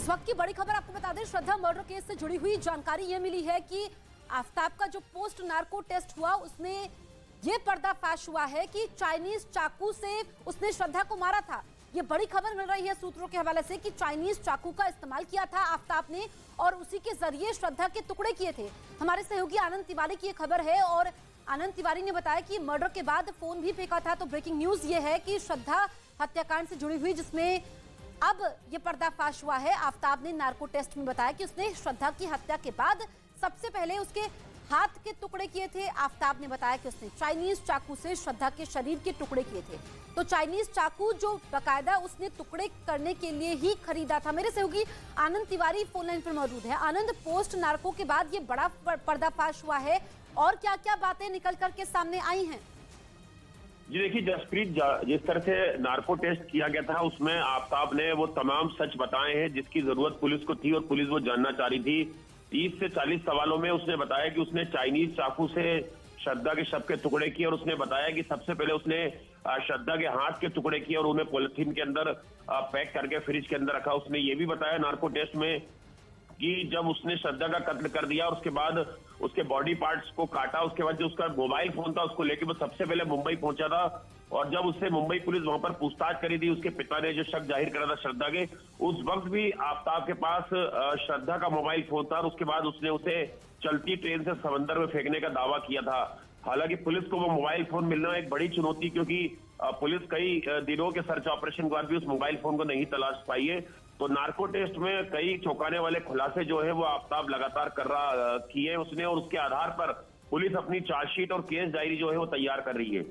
वक्त की बड़ी खबर आपको बता दें, श्रद्धा मर्डर केस से जुड़ी हुई जानकारी यह मिली है कि आफ्ताब का जो पोस्ट नार्को टेस्ट हुआ उसमें यह पर्दाफाश हुआ है कि चाइनीज चाकू से उसने श्रद्धा को मारा था। ये बड़ी खबर मिल रही है सूत्रों के हवाले से कि चाइनीज चाकू का इस्तेमाल किया था आफ्ताब ने और उसी के जरिए श्रद्धा के टुकड़े किए थे। हमारे सहयोगी आनंद तिवारी की यह खबर है और आनंद तिवारी ने बताया कि मर्डर के बाद फोन भी फेंका था। तो ब्रेकिंग न्यूज ये है कि श्रद्धा हत्याकांड से जुड़ी हुई, जिसमें अब ये पर्दाफाश हुआ है। आफ्ताब ने नार्को टेस्ट में बताया कि उसने श्रद्धा की हत्या के बाद सबसे पहले उसके हाथ के टुकड़े किए थे। आफ्ताब ने बताया कि उसने चाइनीज चाकू से श्रद्धा के शरीर के टुकड़े किए थे। तो चाइनीज चाकू जो बाकायदा उसने टुकड़े करने के लिए ही खरीदा था। मेरे सहयोगी आनंद तिवारी फोन लाइन पर मौजूद है। आनंद, पोस्ट नार्को के बाद ये बड़ा पर्दाफाश हुआ है और क्या क्या बातें निकल करके सामने आई हैं? जी देखिए जसप्रीत, जिस तरह से नार्को टेस्ट किया गया था उसमें आफ्ताब ने वो तमाम सच बताए हैं जिसकी जरूरत पुलिस को थी और पुलिस वो जानना चाह रही थी। 30 से 40 सवालों में उसने बताया कि उसने चाइनीज चाकू से श्रद्धा के शव के टुकड़े किए और उसने बताया कि सबसे पहले उसने श्रद्धा के हाथ के टुकड़े किए और उन्हें पॉलिथीन के अंदर पैक करके फ्रिज के अंदर रखा। उसने ये भी बताया नार्को टेस्ट में कि जब उसने श्रद्धा का कत्ल कर दिया और उसके बाद उसके बॉडी पार्ट्स को काटा, उसके बाद जो उसका मोबाइल फोन था उसको लेके वो सबसे पहले मुंबई पहुंचा था और जब उससे मुंबई पुलिस वहां पर पूछताछ करी थी, उसके पिता ने जो शक जाहिर करा था श्रद्धा के, उस वक्त भी आफ्ताब के पास श्रद्धा का मोबाइल फोन था और उसके बाद उसने उसे चलती ट्रेन से समंदर में फेंकने का दावा किया था। हालांकि पुलिस को वो मोबाइल फोन मिलना एक बड़ी चुनौती, क्योंकि पुलिस कई दिनों के सर्च ऑपरेशन के बाद भी उस मोबाइल फोन को नहीं तलाश पाई है। तो नार्को टेस्ट में कई चौंकाने वाले खुलासे जो है वो आफ्ताब लगातार किए उसने और उसके आधार पर पुलिस अपनी चार्जशीट और केस डायरी जो है वो तैयार कर रही है।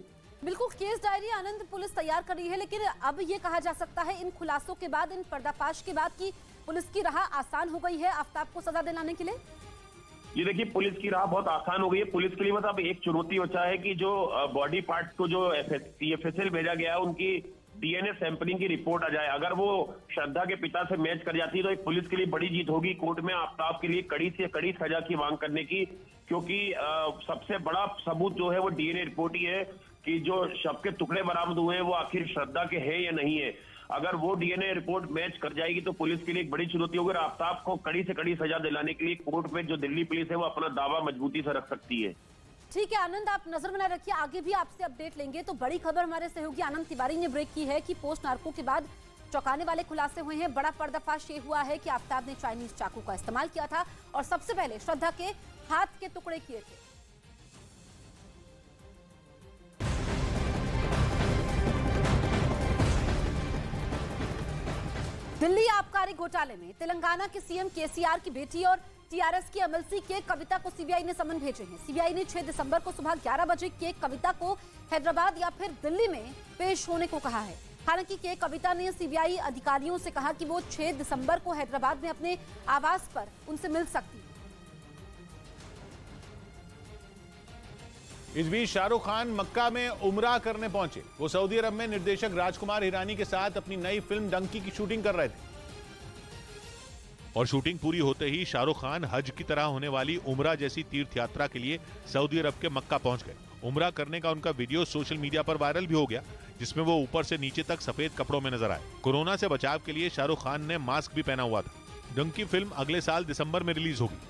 बिल्कुल, केस डायरी आनंद पुलिस तैयार कर रही है, लेकिन अब ये कहा जा सकता है इन खुलासों के बाद, इन पर्दाफाश के बाद कि पुलिस की राह आसान हो गई है आफ्ताब को सजा दिलाने के लिए। ये देखिए पुलिस की राह बहुत आसान हो गई है। पुलिस के लिए मतलब एक चुनौती बचा है कि जो बॉडी पार्ट्स को जो CFSL भेजा गया है उनकी DNA सैंपलिंग की रिपोर्ट आ जाए। अगर वो श्रद्धा के पिता से मैच कर जाती है तो एक पुलिस के लिए बड़ी जीत होगी कोर्ट में आफ्ताब के लिए कड़ी से कड़ी सजा की मांग करने की, क्योंकि सबसे बड़ा सबूत जो है वो DNA रिपोर्ट ही है कि जो शव के टुकड़े बरामद हुए हैं वो आखिर श्रद्धा के हैं या नहीं है। अगर वो DNA रिपोर्ट मैच कर जाएगी तो पुलिस के लिए एक बड़ी चुनौती होगी और आफ्ताब को कड़ी से कड़ी सजा दिलाने के लिए कोर्ट में जो दिल्ली पुलिस है वो अपना दावा मजबूती से रख सकती है। ठीक है आनंद, आप नजर बनाए रखिए, आगे भी आपसे अपडेट लेंगे। तो बड़ी खबर हमारे सहयोगी आनंद तिवारी ने ब्रेक की है कि पोस्ट नार्को के बाद चौंकाने वाले खुलासे हुए हैं। बड़ा पर्दाफाश ये हुआ है कि आफ्ताब ने चाइनीज चाकू का इस्तेमाल किया था और सबसे पहले श्रद्धा के हाथ के टुकड़े किए थे। दिल्ली आबकारी घोटाले में तेलंगाना के CM KCR की बेटी और TRS की MLC के कविता को CBI ने समन भेजे हैं। CBI ने 6 दिसंबर को सुबह 11 बजे के कविता को हैदराबाद या फिर दिल्ली में पेश होने को कहा है। हालांकि के कविता ने CBI अधिकारियों से कहा कि वो 6 दिसंबर को हैदराबाद में अपने आवास पर उनसे मिल सकती है। इस बीच शाहरुख खान मक्का में उमरा करने पहुंचे। वो सऊदी अरब में निर्देशक राजकुमार हिरानी के साथ अपनी नई फिल्म डंकी की शूटिंग कर रहे थे और शूटिंग पूरी होते ही शाहरुख खान हज की तरह होने वाली उमरा जैसी तीर्थ यात्रा के लिए सऊदी अरब के मक्का पहुंच गए। उमरा करने का उनका वीडियो सोशल मीडिया पर वायरल भी हो गया, जिसमें वो ऊपर से नीचे तक सफेद कपड़ों में नजर आए। कोरोना से बचाव के लिए शाहरुख खान ने मास्क भी पहना हुआ था। डंकी फिल्म अगले साल दिसंबर में रिलीज होगी।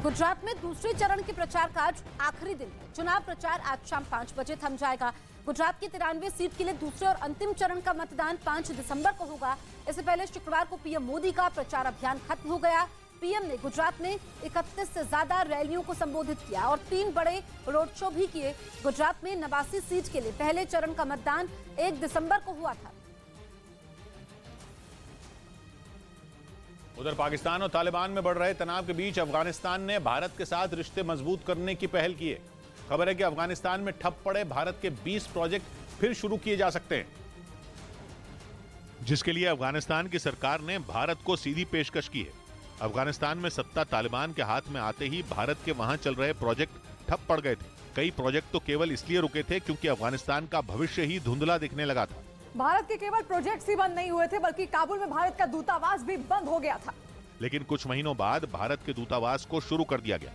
गुजरात में दूसरे चरण के प्रचार का आज आखिरी दिन है। चुनाव प्रचार आज शाम 5 बजे थम जाएगा। गुजरात की 93 सीट के लिए दूसरे और अंतिम चरण का मतदान 5 दिसंबर को होगा। इससे पहले शुक्रवार को PM मोदी का प्रचार अभियान खत्म हो गया। PM ने गुजरात में 31 से ज्यादा रैलियों को संबोधित किया और 3 बड़े रोड शो भी किए। गुजरात में 89 सीट के लिए पहले चरण का मतदान 1 दिसंबर को हुआ था। उधर पाकिस्तान और तालिबान में बढ़ रहे तनाव के बीच अफगानिस्तान ने भारत के साथ रिश्ते मजबूत करने की पहल की है। खबर है कि अफगानिस्तान में ठप पड़े भारत के 20 प्रोजेक्ट फिर शुरू किए जा सकते हैं, जिसके लिए अफगानिस्तान की सरकार ने भारत को सीधी पेशकश की है। अफगानिस्तान में सत्ता तालिबान के हाथ में आते ही भारत के वहां चल रहे प्रोजेक्ट ठप पड़ गए थे। कई प्रोजेक्ट तो केवल इसलिए रुके थे क्योंकि अफगानिस्तान का भविष्य ही धुंधला दिखने लगा था। भारत के केवल प्रोजेक्ट्स ही बंद नहीं हुए थे, बल्कि काबुल में भारत का दूतावास भी बंद हो गया था। लेकिन कुछ महीनों बाद भारत के दूतावास को शुरू कर दिया गया।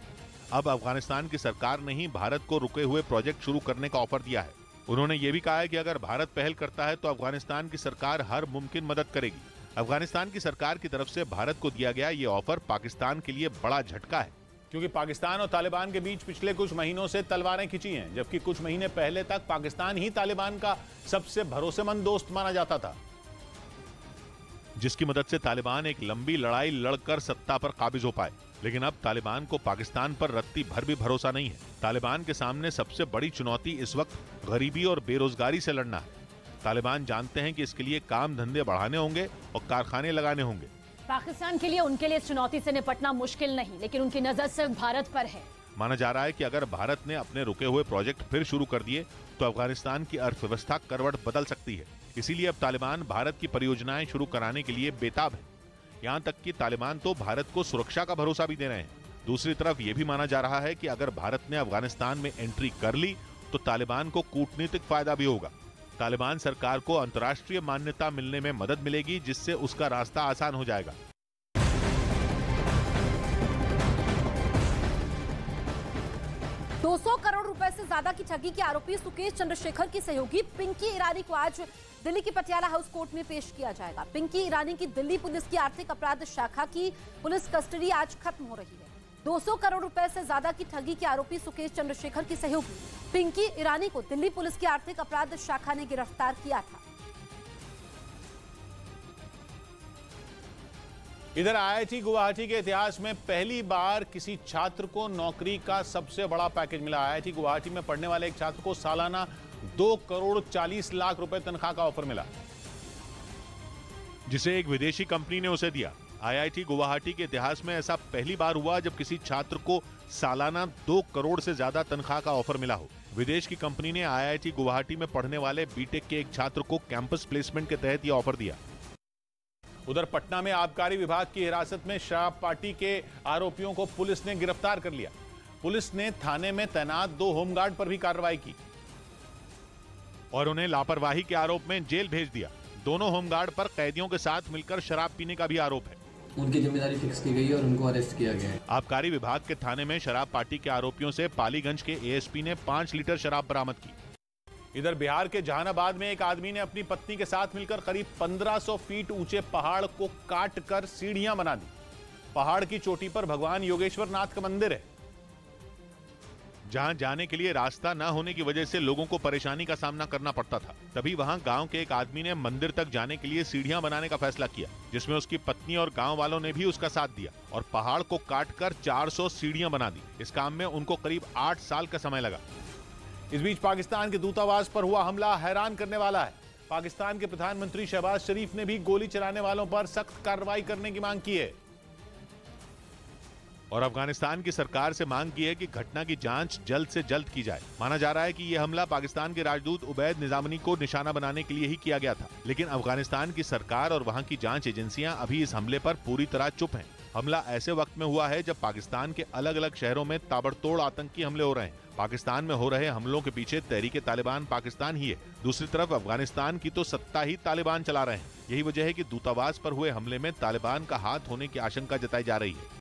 अब अफगानिस्तान की सरकार ने ही भारत को रुके हुए प्रोजेक्ट शुरू करने का ऑफर दिया है। उन्होंने ये भी कहा है कि अगर भारत पहल करता है तो अफगानिस्तान की सरकार हर मुमकिन मदद करेगी। अफगानिस्तान की सरकार की तरफ से भारत को दिया गया ये ऑफर पाकिस्तान के लिए बड़ा झटका है, क्योंकि पाकिस्तान और तालिबान के बीच पिछले कुछ महीनों से तलवारें खिंची हैं, जबकि कुछ महीने पहले तक पाकिस्तान ही तालिबान का सबसे भरोसेमंद दोस्त माना जाता था, जिसकी मदद से तालिबान एक लंबी लड़ाई लड़कर सत्ता पर काबिज हो पाए। लेकिन अब तालिबान को पाकिस्तान पर रत्ती भर भी भरोसा नहीं है। तालिबान के सामने सबसे बड़ी चुनौती इस वक्त गरीबी और बेरोजगारी से लड़ना है। तालिबान जानते हैं कि इसके लिए काम धंधे बढ़ाने होंगे और कारखाने लगाने होंगे। पाकिस्तान के लिए उनके लिए इस चुनौती से निपटना मुश्किल नहीं, लेकिन उनकी नजर सिर्फ भारत पर है। माना जा रहा है कि अगर भारत ने अपने रुके हुए प्रोजेक्ट फिर शुरू कर दिए तो अफगानिस्तान की अर्थव्यवस्था करवट बदल सकती है। इसीलिए अब तालिबान भारत की परियोजनाएं शुरू कराने के लिए बेताब है। यहाँ तक कि तालिबान तो भारत को सुरक्षा का भरोसा भी दे रहे हैं। दूसरी तरफ ये भी माना जा रहा है कि अगर भारत ने अफगानिस्तान में एंट्री कर ली तो तालिबान को कूटनीतिक फायदा भी होगा। तालिबान सरकार को अंतर्राष्ट्रीय मान्यता मिलने में मदद मिलेगी, जिससे उसका रास्ता आसान हो जाएगा। $200 करोड़ से ज्यादा की ठगी के आरोपी सुकेश चंद्रशेखर की सहयोगी पिंकी ईरानी को आज दिल्ली की पटियाला हाउस कोर्ट में पेश किया जाएगा। पिंकी ईरानी की दिल्ली पुलिस की आर्थिक अपराध शाखा की पुलिस कस्टडी आज खत्म हो रही है। 200 करोड़ से ज्यादा की ठगी के आरोपी सुकेश चंद्रशेखर की सहयोगी पिंकी ईरानी को दिल्ली पुलिस की आर्थिक अपराध शाखा ने गिरफ्तार किया था। इधर IIT गुवाहाटी के इतिहास में पहली बार किसी छात्र को नौकरी का सबसे बड़ा पैकेज मिला। IIT गुवाहाटी में पढ़ने वाले एक छात्र को सालाना 2 करोड़ 40 लाख रुपए तनख्वाह का ऑफर मिला, जिसे एक विदेशी कंपनी ने उसे दिया। IIT गुवाहाटी के इतिहास में ऐसा पहली बार हुआ जब किसी छात्र को सालाना 2 करोड़ से ज्यादा तनख्वाह का ऑफर मिला हो। विदेश की कंपनी ने IIT गुवाहाटी में पढ़ने वाले बीटेक के एक छात्र को कैंपस प्लेसमेंट के तहत यह ऑफर दिया। उधर पटना में आबकारी विभाग की हिरासत में शराब पार्टी के आरोपियों को पुलिस ने गिरफ्तार कर लिया। पुलिस ने थाने में तैनात 2 होमगार्ड पर भी कार्रवाई की और उन्हें लापरवाही के आरोप में जेल भेज दिया। दोनों होमगार्ड पर कैदियों के साथ मिलकर शराब पीने का भी आरोप है। उनकी जिम्मेदारी फिक्स की गई है और उनको अरेस्ट किया गया है। आबकारी विभाग के थाने में शराब पार्टी के आरोपियों से पालीगंज के ASP ने 5 लीटर शराब बरामद की। इधर बिहार के जहानाबाद में एक आदमी ने अपनी पत्नी के साथ मिलकर करीब 1500 फीट ऊंचे पहाड़ को काट कर सीढ़ियां बना दी। पहाड़ की चोटी पर भगवान योगेश्वर नाथ का मंदिर है, जहां जाने के लिए रास्ता न होने की वजह से लोगों को परेशानी का सामना करना पड़ता था। तभी वहां गांव के एक आदमी ने मंदिर तक जाने के लिए सीढ़ियां बनाने का फैसला किया, जिसमें उसकी पत्नी और गांव वालों ने भी उसका साथ दिया और पहाड़ को काटकर 400 सीढ़ियां बना दी। इस काम में उनको करीब 8 साल का समय लगा। इस बीच पाकिस्तान के दूतावास पर हुआ हमला हैरान करने वाला है। पाकिस्तान के प्रधानमंत्री शहबाज शरीफ ने भी गोली चलाने वालों पर सख्त कार्रवाई करने की मांग की है और अफगानिस्तान की सरकार से मांग की है कि घटना की जांच जल्द से जल्द की जाए। माना जा रहा है कि यह हमला पाकिस्तान के राजदूत उबैद निजामी को निशाना बनाने के लिए ही किया गया था, लेकिन अफगानिस्तान की सरकार और वहां की जांच एजेंसियां अभी इस हमले पर पूरी तरह चुप हैं। हमला ऐसे वक्त में हुआ है जब पाकिस्तान के अलग अलग शहरों में ताबड़तोड़ आतंकी हमले हो रहे हैं। पाकिस्तान में हो रहे हमलों के पीछे तहरीके तालिबान पाकिस्तान ही है। दूसरी तरफ अफगानिस्तान की तो सत्ता ही तालिबान चला रहे हैं। यही वजह है कि दूतावास पर हुए हमले में तालिबान का हाथ होने की आशंका जताई जा रही है।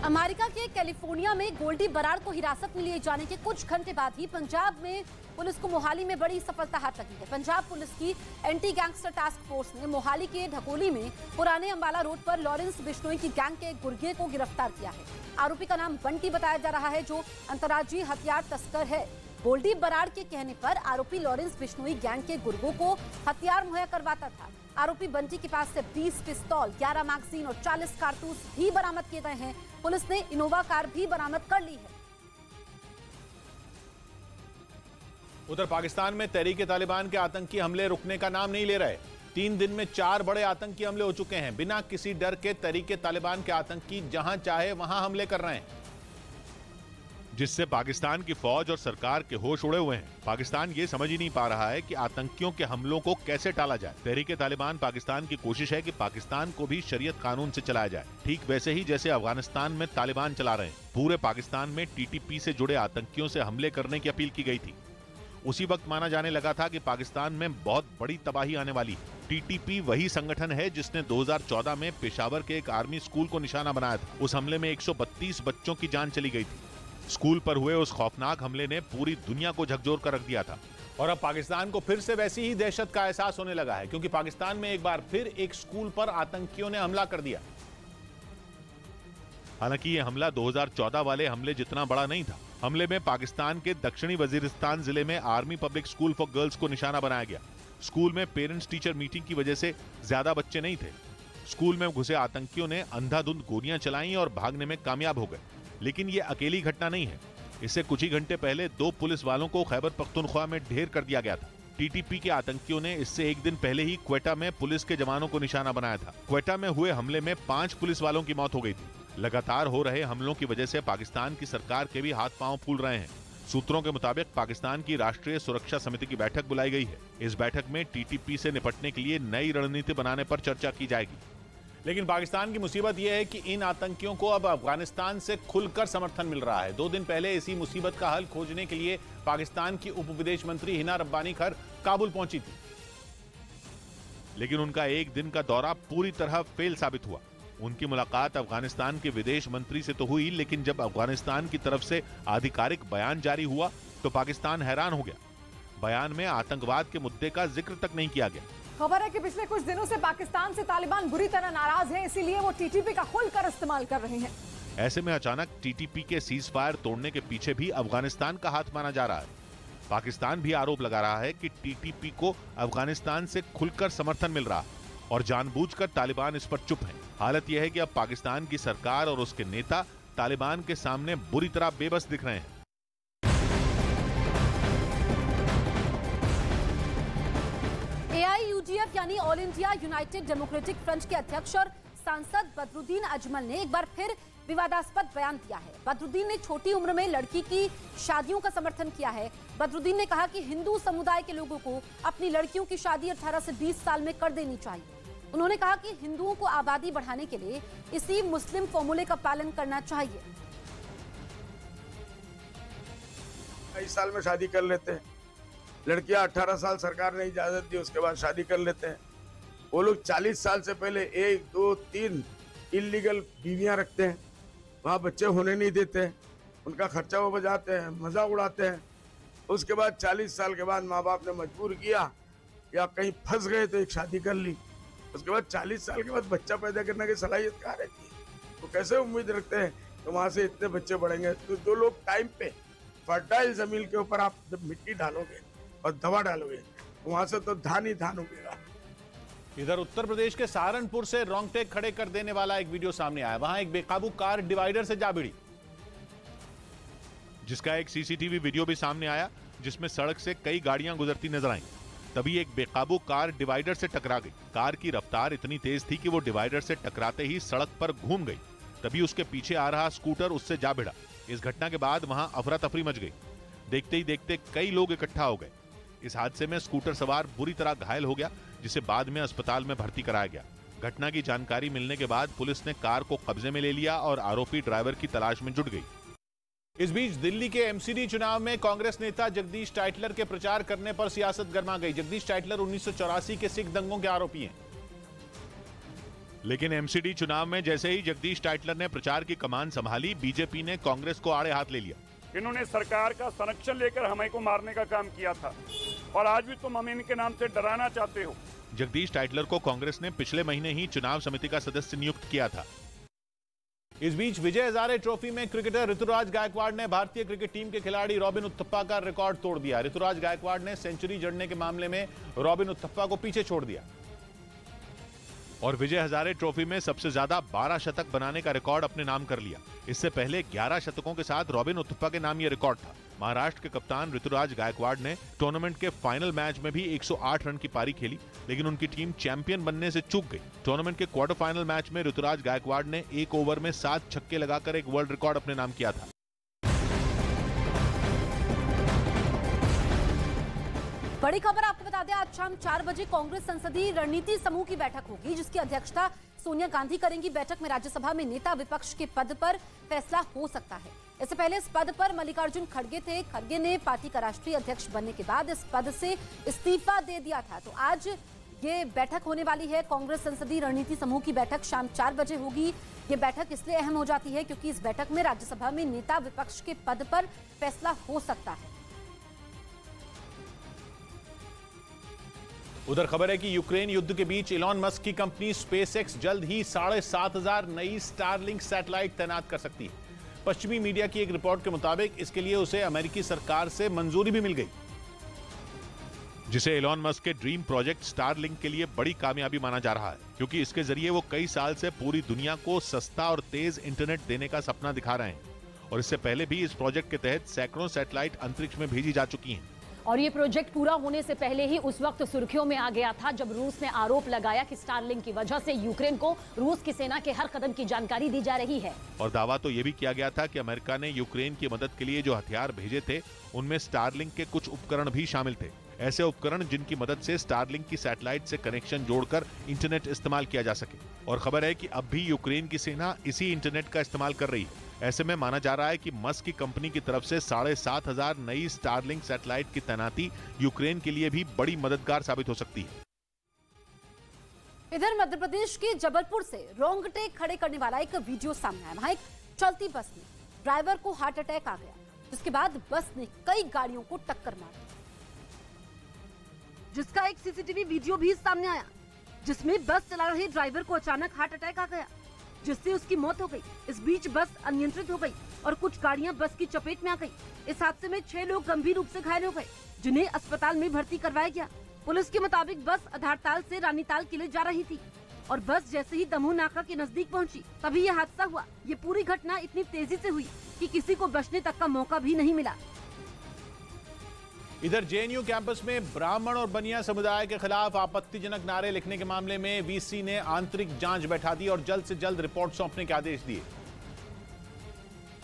अमेरिका के कैलिफोर्निया में गोल्डी बराड़ को हिरासत में लिए जाने के कुछ घंटे बाद ही पंजाब में पुलिस को मोहाली में बड़ी सफलता हाथ लगी है। पंजाब पुलिस की एंटी गैंगस्टर टास्क फोर्स ने मोहाली के ढकोली में पुराने अंबाला रोड पर लॉरेंस बिश्नोई की गैंग के एक गुर्गे को गिरफ्तार किया है। आरोपी का नाम बंटी बताया जा रहा है, जो अंतर्राज्यीय हथियार तस्कर है। गोल्डी बराड़ के कहने पर आरोपी लॉरेंस बिश्नोई गैंग के गुर्गों को हथियार मुहैया करवाता था। आरोपी बंटी के पास से 20 पिस्तौल, 11 मैगजीन और 40 कारतूस भी बरामद किए गए हैं। पुलिस ने इनोवा कार भी बरामद कर ली है। उधर पाकिस्तान में तहरीके तालिबान के आतंकी हमले रुकने का नाम नहीं ले रहे। 3 दिन में 4 बड़े आतंकी हमले हो चुके हैं। बिना किसी डर के तहरीके तालिबान के आतंकी जहां चाहे वहां हमले कर रहे हैं, जिससे पाकिस्तान की फौज और सरकार के होश उड़े हुए हैं। पाकिस्तान ये समझ ही नहीं पा रहा है कि आतंकियों के हमलों को कैसे टाला जाए। तहरीके तालिबान पाकिस्तान की कोशिश है कि पाकिस्तान को भी शरीयत कानून से चलाया जाए, ठीक वैसे ही जैसे अफगानिस्तान में तालिबान चला रहे हैं। पूरे पाकिस्तान में TTP से जुड़े आतंकियों से हमले करने की अपील की गई थी। उसी वक्त माना जाने लगा था कि पाकिस्तान में बहुत बड़ी तबाही आने वाली है। टीटीपी वही संगठन है जिसने 2014 में पेशावर के एक आर्मी स्कूल को निशाना बनाया था। उस हमले में 132 बच्चों की जान चली गई थी। स्कूल पर हुए उस खौफनाक हमले ने पूरी दुनिया को झकझोर कर रख दिया था। और अब पाकिस्तान को फिर से वैसी ही दहशत का एहसास होने लगा है, क्योंकि पाकिस्तान में एक बार फिर एक स्कूल पर आतंकियों ने हमला कर दिया। हालांकि ये हमला 2014 वाले हमले जितना बड़ा नहीं था। हमले में पाकिस्तान के दक्षिणी वजीरिस्तान जिले में army public school for girls को निशाना बनाया गया। स्कूल में पेरेंट्स टीचर मीटिंग की वजह से ज्यादा बच्चे नहीं थे। स्कूल में घुसे आतंकियों ने अंधाधुंध गोलियां चलाई और भागने में कामयाब हो गए। लेकिन ये अकेली घटना नहीं है। इससे कुछ ही घंटे पहले 2 पुलिस वालों को खैबर पख्तूनख्वा में ढेर कर दिया गया था। टीटीपी के आतंकियों ने इससे एक दिन पहले ही क्वेटा में पुलिस के जवानों को निशाना बनाया था। क्वेटा में हुए हमले में 5 पुलिस वालों की मौत हो गई थी। लगातार हो रहे हमलों की वजह से पाकिस्तान की सरकार के भी हाथ पांव फूल रहे हैं। सूत्रों के मुताबिक पाकिस्तान की राष्ट्रीय सुरक्षा समिति की बैठक बुलाई गई है। इस बैठक में टीटीपी से निपटने के लिए नई रणनीति बनाने पर चर्चा की जाएगी। लेकिन पाकिस्तान की मुसीबत यह है कि इन आतंकियों को अब अफगानिस्तान से खुलकर समर्थन मिल रहा है। 2 दिन पहले इसी मुसीबत का हल खोजने के लिए पाकिस्तान की उप विदेश मंत्री हिना रब्बानी खर काबुल पहुंची थी। लेकिन उनका एक दिन का दौरा पूरी तरह फेल साबित हुआ। उनकी मुलाकात अफगानिस्तान के विदेश मंत्री से तो हुई, लेकिन जब अफगानिस्तान की तरफ से आधिकारिक बयान जारी हुआ तो पाकिस्तान हैरान हो गया। बयान में आतंकवाद के मुद्दे का जिक्र तक नहीं किया गया। खबर है कि पिछले कुछ दिनों से पाकिस्तान से तालिबान बुरी तरह नाराज हैं, इसीलिए वो टीटीपी का खुलकर इस्तेमाल कर रहे हैं। ऐसे में अचानक टीटीपी के सीज फायर तोड़ने के पीछे भी अफगानिस्तान का हाथ माना जा रहा है। पाकिस्तान भी आरोप लगा रहा है कि टीटीपी को अफगानिस्तान से खुलकर समर्थन मिल रहा है और जानबूझकर तालिबान इस पर चुप है। हालत यह है कि अब पाकिस्तान की सरकार और उसके नेता तालिबान के सामने बुरी तरह बेबस दिख रहे हैं। एआईयूडीएफ यानी all India United democratic front के अध्यक्ष और सांसद बदरुद्दीन अजमल ने एक बार फिर विवादास्पद बयान दिया है। बदरुद्दीन ने छोटी उम्र में लड़की की शादियों का समर्थन किया है। बदरुद्दीन ने कहा कि हिंदू समुदाय के लोगों को अपनी लड़कियों की शादी 18 से 20 साल में कर देनी चाहिए। उन्होंने कहा कि हिंदुओं को आबादी बढ़ाने के लिए इसी मुस्लिम फॉर्मूले का पालन करना चाहिए। 22 साल में शादी कर लेते हैं, लड़कियां 18 साल सरकार ने इजाजत दी, उसके बाद शादी कर लेते हैं। वो लोग 40 साल से पहले 1, 2, 3 इलीगल बीवियां रखते हैं, वहाँ बच्चे होने नहीं देते हैं, उनका खर्चा वो बजाते हैं, मजा उड़ाते हैं। उसके बाद 40 साल के बाद माँ बाप ने मजबूर किया या कहीं फंस गए तो एक शादी कर ली। उसके बाद 40 साल के बाद बच्चा पैदा करने की सलाहियत कहाँ रहती है? तो कैसे उम्मीद रखते हैं कि वहाँ से इतने बच्चे बढ़ेंगे? तो जो लोग टाइम पे फर्टाइल जमीन के ऊपर आप जब मिट्टी डालोगे और दवा डालोगे, वहाँ से तो धान ही धान उगेगा। इधर उत्तर प्रदेश के सहारनपुर से रोंगटे खड़े कर देने वाला एक वीडियो सामने आया। वहां एक बेकाबू कार डिवाइडर से जा भिड़ी, जिसका एक सीसीटीवी वीडियो भी सामने आया, जिसमें सड़क से कई गाड़ियां गुजरती नजर आईं। तभी एक बेकाबू कार डिवाइडर से टकरा गई। कार की रफ्तार इतनी तेज थी कि वो डिवाइडर से टकराते ही सड़क पर घूम गई। तभी उसके पीछे आ रहा स्कूटर उससे जा भिड़ा। इस घटना के बाद वहां अफरा तफरी मच गई। देखते ही देखते कई लोग इकट्ठा हो गए। इस हादसे में स्कूटर सवार बुरी तरह घायल हो गया, जिसे बाद में अस्पताल में भर्ती कराया गया। घटना की जानकारी मिलने के बाद पुलिस ने कार को कब्जे में ले लिया और आरोपी ड्राइवर की तलाश में जुट गई। इस बीच दिल्ली के एमसीडी चुनाव में कांग्रेस नेता जगदीश टाइटलर के प्रचार करने पर सियासत गर्मा गई। जगदीश टाइटलर 1984 के सिख दंगों के आरोपी हैं। लेकिन एमसीडी चुनाव में जैसे ही जगदीश टाइटलर ने प्रचार की कमान संभाली, बीजेपी ने कांग्रेस को आड़े हाथ ले लिया। इन्होंने सरकार का संरक्षण लेकर हमें को मारने का काम किया था और आज भी तुम हमें इनके नाम से डराना चाहते हो। जगदीश टाइटलर को कांग्रेस ने पिछले महीने ही चुनाव समिति का सदस्य नियुक्त किया था। इस बीच विजय हजारे ट्रॉफी में क्रिकेटर ऋतुराज गायकवाड़ ने भारतीय क्रिकेट टीम के खिलाड़ी रॉबिन उथप्पा का रिकॉर्ड तोड़ दिया। ऋतुराज गायकवाड़ ने सेंचुरी जड़ने के मामले में रॉबिन उथप्पा को पीछे छोड़ दिया और विजय हजारे ट्रॉफी में सबसे ज्यादा 12 शतक बनाने का रिकॉर्ड अपने नाम कर लिया। इससे पहले 11 शतकों के साथ रॉबिन उथप्पा के नाम यह रिकॉर्ड था। महाराष्ट्र के कप्तान ऋतुराज गायकवाड़ ने टूर्नामेंट के फाइनल मैच में भी 108 रन की पारी खेली, लेकिन उनकी टीम चैंपियन बनने से चूक गई। टूर्नामेंट के क्वार्टर फाइनल मैच में ऋतुराज गायकवाड़ ने एक ओवर में 7 छक्के लगाकर एक वर्ल्ड रिकॉर्ड अपने नाम किया था। बड़ी खबर आपको बता दें, आज शाम 4 बजे कांग्रेस संसदीय रणनीति समूह की बैठक होगी, जिसकी अध्यक्षता सोनिया गांधी करेंगी। बैठक में राज्यसभा में नेता विपक्ष के पद पर फैसला हो सकता है। इससे पहले इस पद पर मल्लिकार्जुन खड़गे थे। खड़गे ने पार्टी का राष्ट्रीय अध्यक्ष बनने के बाद इस पद से इस्तीफा दे दिया था। तो आज ये बैठक होने वाली है। कांग्रेस संसदीय रणनीति समूह की बैठक शाम 4 बजे होगी। ये बैठक इसलिए अहम हो जाती है क्योंकि इस बैठक में राज्यसभा में नेता विपक्ष के पद पर फैसला हो सकता है। उधर खबर है कि यूक्रेन युद्ध के बीच इलॉन मस्क की कंपनी स्पेसएक्स जल्द ही 7,500 नई स्टारलिंक सैटेलाइट तैनात कर सकती है। पश्चिमी मीडिया की एक रिपोर्ट के मुताबिक इसके लिए उसे अमेरिकी सरकार से मंजूरी भी मिल गई, जिसे इलॉन मस्क के ड्रीम प्रोजेक्ट स्टारलिंक के लिए बड़ी कामयाबी माना जा रहा है, क्योंकि इसके जरिए वो कई साल से पूरी दुनिया को सस्ता और तेज इंटरनेट देने का सपना दिखा रहे हैं। और इससे पहले भी इस प्रोजेक्ट के तहत सैकड़ों सैटेलाइट अंतरिक्ष में भेजी जा चुकी हैं। और ये प्रोजेक्ट पूरा होने से पहले ही उस वक्त सुर्खियों में आ गया था, जब रूस ने आरोप लगाया कि स्टारलिंक की वजह से यूक्रेन को रूस की सेना के हर कदम की जानकारी दी जा रही है। और दावा तो ये भी किया गया था कि अमेरिका ने यूक्रेन की मदद के लिए जो हथियार भेजे थे, उनमें स्टारलिंक के कुछ उपकरण भी शामिल थे। ऐसे उपकरण जिनकी मदद से स्टारलिंक की सैटेलाइट से कनेक्शन जोड़कर इंटरनेट इस्तेमाल किया जा सके। और खबर है कि अब भी यूक्रेन की सेना इसी इंटरनेट का इस्तेमाल कर रही है। ऐसे में माना जा रहा है कि मस्क की कंपनी की तरफ से 7,500 नई स्टारलिंक सैटेलाइट की तैनाती यूक्रेन के लिए भी बड़ी मददगार साबित हो सकती है। इधर मध्य प्रदेश के जबलपुर से रोंगटे खड़े करने वाला एक वीडियो सामने आया। वहां एक चलती बस में ड्राइवर को हार्ट अटैक आ गया, जिसके बाद बस ने कई गाड़ियों को टक्कर मारी, जिसका एक सीसीटीवी वीडियो भी सामने आया, जिसमें बस चला रहे ड्राइवर को अचानक हार्ट अटैक आ गया, जिससे उसकी मौत हो गई। इस बीच बस अनियंत्रित हो गई और कुछ गाड़ियां बस की चपेट में आ गई। इस हादसे में 6 लोग गंभीर रूप से घायल हो गए, जिन्हें अस्पताल में भर्ती करवाया गया। पुलिस के मुताबिक बस आधारताल से रानीताल के लिए जा रही थी और बस जैसे ही दमोह नाका के नजदीक पहुंची, तभी यह हादसा हुआ। ये पूरी घटना इतनी तेजी से हुई कि किसी को बचने तक का मौका भी नहीं मिला। इधर जेएनयू कैंपस में ब्राह्मण और बनिया समुदाय के खिलाफ आपत्तिजनक नारे लिखने के मामले में वीसी ने आंतरिक जांच बैठा दी और जल्द से जल्द रिपोर्ट सौंपने के आदेश दिए,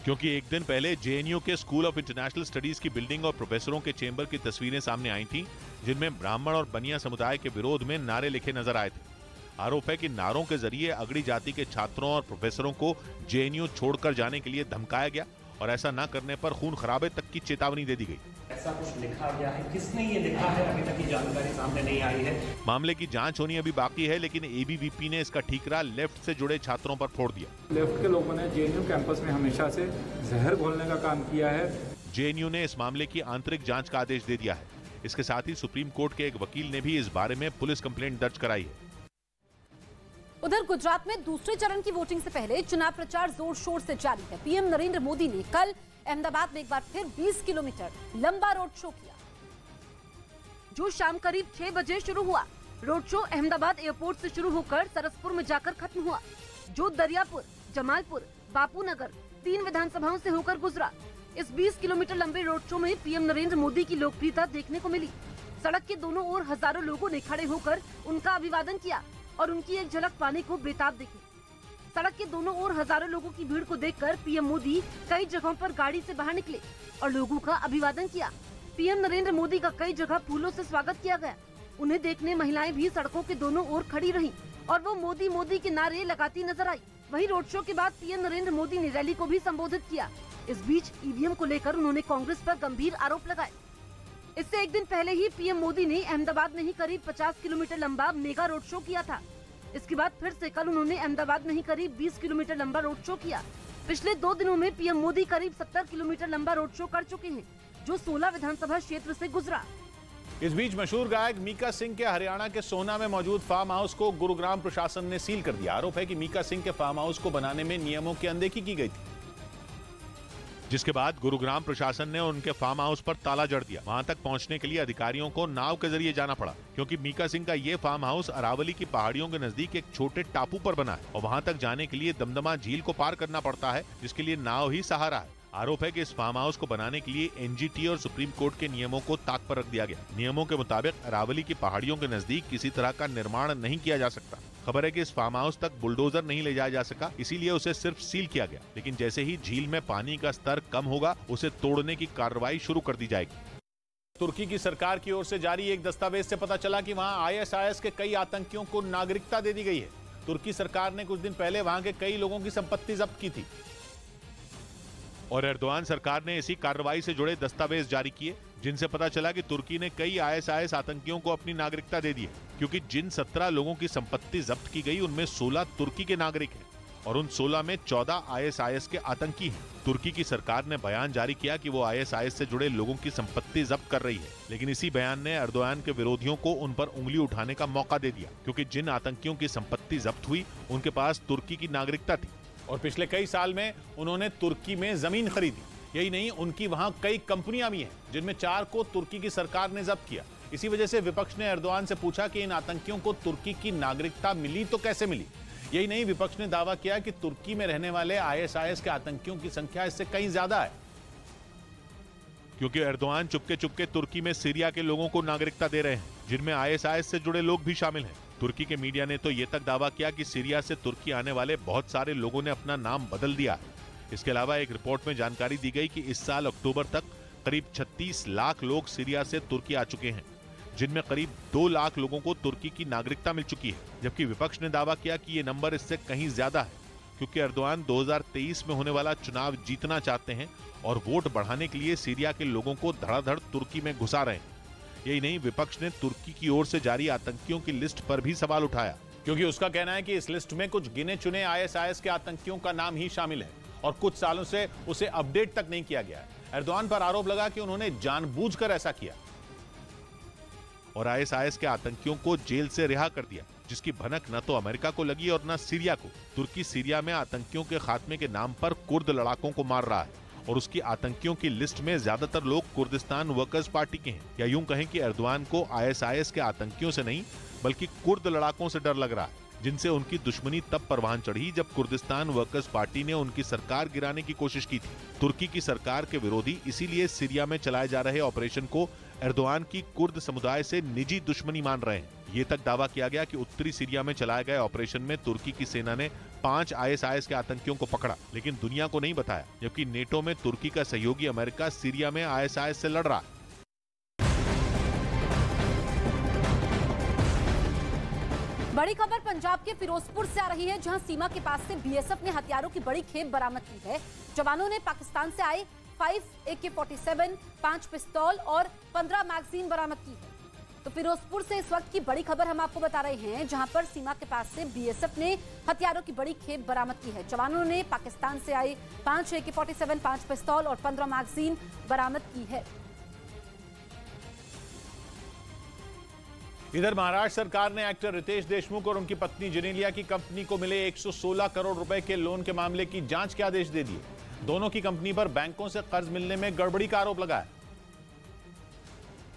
क्योंकि एक दिन पहले जेएनयू के स्कूल ऑफ इंटरनेशनल स्टडीज की बिल्डिंग और प्रोफेसरों के चेंबर की तस्वीरें सामने आई थीं, जिनमें ब्राह्मण और बनिया समुदाय के विरोध में नारे लिखे नजर आए थे। आरोप है कि नारों के जरिए अगड़ी जाति के छात्रों और प्रोफेसरों को जेएनयू छोड़कर जाने के लिए धमकाया गया और ऐसा न करने पर खून खराबे तक की चेतावनी दे दी गई। ऐसा कुछ लिखा गया है, किसने ये लिखा है अभी तक की जानकारी सामने नहीं आई है। मामले की जांच होनी अभी बाकी है, लेकिन एबीवीपी ने इसका ठीकरा लेफ्ट से जुड़े छात्रों पर फोड़ दिया। लेफ्ट के लोगों ने जेएनयू कैंपस में हमेशा से जहर घोलने का काम किया है। जेएनयू ने इस मामले की आंतरिक जांच का आदेश दे दिया है। इसके साथ ही सुप्रीम कोर्ट के एक वकील ने भी इस बारे में पुलिस कंप्लेंट दर्ज कराई है। उधर गुजरात में दूसरे चरण की वोटिंग से पहले चुनाव प्रचार जोर शोर से जारी है। पीएम नरेंद्र मोदी ने कल अहमदाबाद में एक बार फिर 20 किलोमीटर लंबा रोड शो किया, जो शाम करीब 6 बजे शुरू हुआ। रोड शो अहमदाबाद एयरपोर्ट से शुरू होकर सरसपुर में जाकर खत्म हुआ, जो दरियापुर, जमालपुर, बापूनगर 3 विधानसभाओं से होकर गुजरा। इस 20 किलोमीटर लंबे रोड शो में पीएम नरेंद्र मोदी की लोकप्रियता देखने को मिली। सड़क के दोनों ओर हजारों लोगों ने खड़े होकर उनका अभिवादन किया और उनकी एक झलक पाने को बेताब दिखे। सड़क के दोनों ओर हजारों लोगों की भीड़ को देखकर पीएम मोदी कई जगहों पर गाड़ी से बाहर निकले और लोगों का अभिवादन किया। पीएम नरेंद्र मोदी का कई जगह फूलों से स्वागत किया गया। उन्हें देखने महिलाएं भी सड़कों के दोनों ओर खड़ी रहीं और वो मोदी मोदी के नारे लगाती नजर आई। वहीं रोड शो के बाद पीएम नरेंद्र मोदी ने रैली को भी संबोधित किया। इस बीच ईवीएम को लेकर उन्होंने कांग्रेस पर गंभीर आरोप लगाए। इससे एक दिन पहले ही पीएम मोदी ने अहमदाबाद में ही करीब 50 किलोमीटर लंबा मेगा रोड शो किया था। इसके बाद फिर से कल उन्होंने अहमदाबाद में ही करीब 20 किलोमीटर लंबा रोड शो किया। पिछले 2 दिनों में पीएम मोदी करीब 70 किलोमीटर लंबा रोड शो कर चुके हैं, जो 16 विधानसभा क्षेत्र से गुजरा। इस बीच मशहूर गायक मीका सिंह के हरियाणा के सोहना में मौजूद फार्म हाउस को गुरुग्राम प्रशासन ने सील कर दिया। आरोप है कि मीका सिंह के फार्म हाउस को बनाने में नियमों की अनदेखी की गई थी, जिसके बाद गुरुग्राम प्रशासन ने उनके फार्म हाउस पर ताला जड़ दिया। वहां तक पहुंचने के लिए अधिकारियों को नाव के जरिए जाना पड़ा, क्योंकि मीका सिंह का ये फार्म हाउस अरावली की पहाड़ियों के नजदीक एक छोटे टापू पर बना है और वहां तक जाने के लिए दमदमा झील को पार करना पड़ता है, जिसके लिए नाव ही सहारा है। आरोप है कि इस फार्म हाउस को बनाने के लिए एनजीटी और सुप्रीम कोर्ट के नियमों को ताक पर रख दिया गया। नियमों के मुताबिक अरावली की पहाड़ियों के नजदीक किसी तरह का निर्माण नहीं किया जा सकता। खबर है कि इस फार्म हाउस तक बुलडोजर नहीं ले जाया जा सका, इसीलिए उसे सिर्फ सील किया गया। लेकिन जैसे ही झील में पानी का स्तर कम होगा, उसे तोड़ने की कार्रवाई शुरू कर दी जाएगी। तुर्की की सरकार की ओर से जारी एक दस्तावेज से पता चला कि वहां आईएसआईएस के कई आतंकियों को नागरिकता दे दी गई है। तुर्की सरकार ने कुछ दिन पहले वहां के कई लोगों की संपत्ति जब्त की थी और एर्दोआन सरकार ने इसी कार्रवाई से जुड़े दस्तावेज जारी किए, जिनसे पता चला कि तुर्की ने कई आईएसआईएस आतंकियों को अपनी नागरिकता दे दी है, क्योंकि जिन 17 लोगों की संपत्ति जब्त की गई उनमें 16 तुर्की के नागरिक हैं और उन 16 में 14 आईएसआईएस के आतंकी हैं। तुर्की की सरकार ने बयान जारी किया कि वो आईएसआईएस से जुड़े लोगों की संपत्ति जब्त कर रही है, लेकिन इसी बयान ने एर्दोआन के विरोधियों को उन पर उंगली उठाने का मौका दे दिया, क्योंकि जिन आतंकियों की संपत्ति जब्त हुई उनके पास तुर्की की नागरिकता थी और पिछले कई साल में उन्होंने तुर्की में जमीन खरीदी। यही नहीं, उनकी वहां कई कंपनियां भी हैं, जिनमें 4 को तुर्की की सरकार ने जब्त किया। इसी वजह से विपक्ष ने एर्दोआन से पूछा कि इन आतंकियों को तुर्की की नागरिकता मिली तो कैसे मिली। यही नहीं, विपक्ष ने दावा किया कि तुर्की में रहने वाले आईएसआईएस के आतंकियों की संख्या इससे कहीं ज्यादा है, क्योंकि एर्दोआन चुपके चुपके तुर्की में सीरिया के लोगों को नागरिकता दे रहे हैं, जिनमें आईएसआईएस से जुड़े लोग भी शामिल हैं। तुर्की के मीडिया ने तो ये तक दावा किया कि सीरिया से तुर्की आने वाले बहुत सारे लोगों ने अपना नाम बदल दिया है। इसके अलावा एक रिपोर्ट में जानकारी दी गई कि इस साल अक्टूबर तक करीब 36 लाख लोग सीरिया से तुर्की आ चुके हैं, जिनमें करीब 2 लाख लोगों को तुर्की की नागरिकता मिल चुकी है। जबकि विपक्ष ने दावा किया कि ये नंबर इससे कहीं ज्यादा है, क्योंकि एर्दोआन 2023 में होने वाला चुनाव जीतना चाहते हैं और वोट बढ़ाने के लिए सीरिया के लोगों को धड़ाधड़ तुर्की में घुसा रहे हैं। यही नहीं, विपक्ष ने तुर्की की ओर से जारी आतंकियों की लिस्ट पर भी सवाल उठाया, क्योंकि उसका कहना है कि इस लिस्ट में कुछ गिने चुने आईएसआईएस के आतंकियों का नाम ही शामिल है और कुछ सालों से उसे अपडेट तक नहीं किया गया है। एर्दोआन पर आरोप लगा कि उन्होंने जानबूझकर ऐसा किया और आईएसआईएस के आतंकियों को जेल से रिहा कर दिया, जिसकी भनक न तो अमेरिका को लगी और न सीरिया को। तुर्की सीरिया में आतंकियों के खात्मे के नाम पर कुर्द लड़ाकों को मार रहा है और उसकी आतंकियों की लिस्ट में ज्यादातर लोग कुर्दिस्तान वर्कर्स पार्टी के हैं। या यूं कहें कि एर्दोआन को आईएसआईएस के आतंकियों से नहीं बल्कि कुर्द लड़ाकों से डर लग रहा है, जिनसे उनकी दुश्मनी तब परवान चढ़ी जब कुर्दिस्तान वर्कर्स पार्टी ने उनकी सरकार गिराने की कोशिश की थी। तुर्की की सरकार के विरोधी इसीलिए सीरिया में चलाए जा रहे ऑपरेशन को एर्दोआन की कुर्द समुदाय से निजी दुश्मनी मान रहे हैं। ये तक दावा किया गया कि उत्तरी सीरिया में चलाए गए ऑपरेशन में तुर्की की सेना ने 5 आईएसआईएस के आतंकियों को पकड़ा, लेकिन दुनिया को नहीं बताया, जबकि नेटो में तुर्की का सहयोगी अमेरिका सीरिया में आईएसआईएस से लड़ रहा है। बड़ी खबर पंजाब के फिरोजपुर से आ रही है, जहां सीमा के पास से बीएसएफ ने हथियारों की बड़ी खेप बरामद की है। जवानों ने पाकिस्तान से आए 5 AK-47, 5 पिस्तौल और 15 मैगजीन बरामद की है। तो फिरोजपुर से इस वक्त की बड़ी खबर हम आपको बता रहे हैं, जहां पर सीमा के पास से बीएसएफ ने हथियारों की बड़ी खेप बरामद की है। जवानों ने पाकिस्तान से आए 5 AK-47, 5 पिस्तौल और 15 मैगजीन बरामद की है। इधर महाराष्ट्र सरकार ने एक्टर रितेश देशमुख और उनकी पत्नी जेनेलिया की कंपनी को मिले 116 करोड़ रुपए के लोन के मामले की जांच के आदेश दे दिए। दोनों की कंपनी पर बैंकों से कर्ज मिलने में गड़बड़ी का आरोप लगा है,